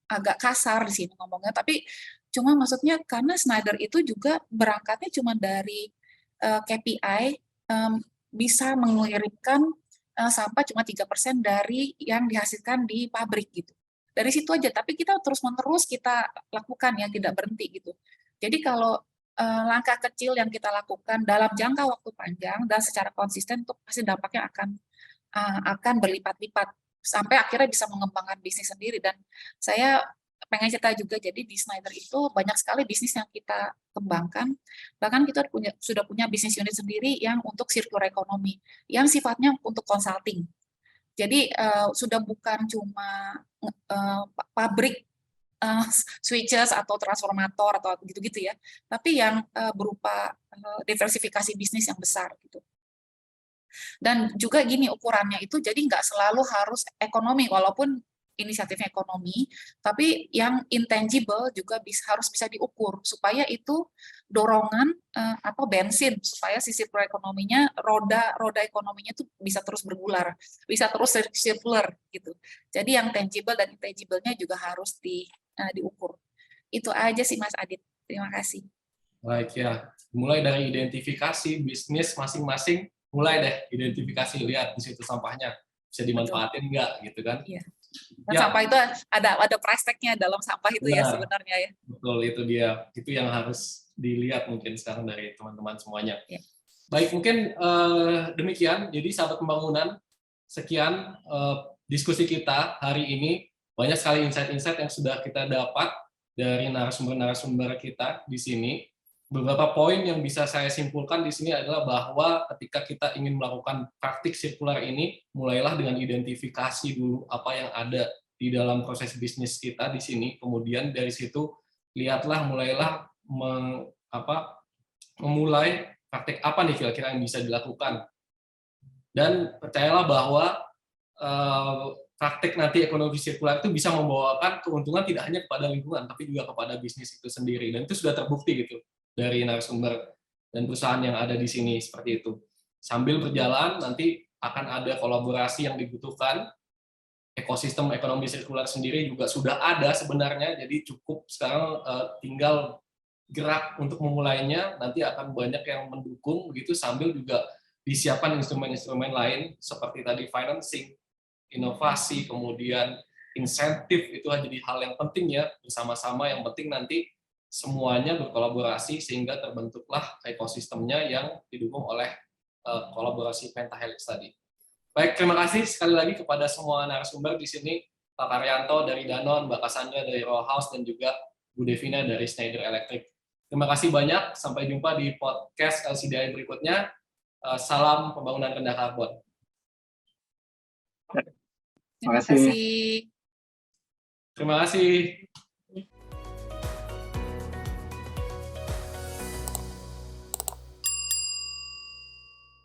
agak kasar di sini ngomongnya, tapi cuma maksudnya karena Schneider itu juga berangkatnya cuma dari KPI bisa mengirimkan sampah cuma 3% dari yang dihasilkan di pabrik gitu. Dari situ aja, tapi kita terus-menerus kita lakukan ya, tidak berhenti gitu. Jadi kalau langkah kecil yang kita lakukan dalam jangka waktu panjang dan secara konsisten itu pasti dampaknya akan berlipat-lipat sampai akhirnya bisa mengembangkan bisnis sendiri. Dan saya pengen cerita juga, jadi di Schneider itu banyak sekali bisnis yang kita kembangkan, bahkan kita sudah punya bisnis unit sendiri yang untuk circular economy, yang sifatnya untuk consulting. Jadi sudah bukan cuma pabrik switches atau transformator atau gitu-gitu ya, tapi yang berupa diversifikasi bisnis yang besar gitu. Dan juga gini ukurannya itu, jadi nggak selalu harus ekonomi, walaupun inisiatifnya ekonomi, tapi yang intangible juga harus bisa diukur supaya itu dorongan bensin supaya si circular ekonominya, roda ekonominya itu bisa terus bergular, bisa terus circular gitu. Jadi yang tangible dan intangible-nya juga harus diukur. Itu aja sih Mas Adit. Terima kasih. Baik ya, mulai dari identifikasi bisnis masing-masing, mulai deh identifikasi, lihat di situ sampahnya bisa dimanfaatin enggak gitu kan. Iya. Dan ya. Sampah itu ada price tag-nya dalam sampah itu. Benar. Ya sebenarnya ya. Betul, itu dia. Itu yang harus dilihat mungkin sekarang dari teman-teman semuanya. Ya. Baik, mungkin demikian. Jadi sahabat pembangunan, sekian diskusi kita hari ini. Banyak sekali insight-insight yang sudah kita dapat dari narasumber-narasumber kita di sini. Beberapa poin yang bisa saya simpulkan di sini adalah bahwa ketika kita ingin melakukan praktik sirkular ini, mulailah dengan identifikasi dulu apa yang ada di dalam proses bisnis kita di sini. Kemudian dari situ mulailah memulai praktik apa nih kira-kira yang bisa dilakukan. Dan percayalah bahwa praktik nanti ekonomi sirkular itu bisa membawakan keuntungan tidak hanya kepada lingkungan, tapi juga kepada bisnis itu sendiri. Dan itu sudah terbukti gitu dari narasumber dan perusahaan yang ada di sini seperti itu. Sambil berjalan nanti akan ada kolaborasi yang dibutuhkan. Ekosistem ekonomi sirkular sendiri juga sudah ada sebenarnya, jadi cukup sekarang tinggal gerak untuk memulainya. Nanti akan banyak yang mendukung begitu, sambil juga disiapkan instrumen-instrumen lain seperti tadi financing, inovasi, kemudian insentif itu jadi hal yang penting ya bersama-sama. Yang penting nanti semuanya berkolaborasi sehingga terbentuklah ekosistemnya yang didukung oleh kolaborasi pentahelix tadi. Baik, terima kasih sekali lagi kepada semua narasumber di sini, Pak Karyanto dari Danone, Mbak Cassandra dari Roll House, dan juga Bu Devina dari Schneider Electric. Terima kasih banyak, sampai jumpa di podcast LCDI berikutnya. Salam pembangunan rendah karbon. Terima kasih. Terima kasih. Terima kasih.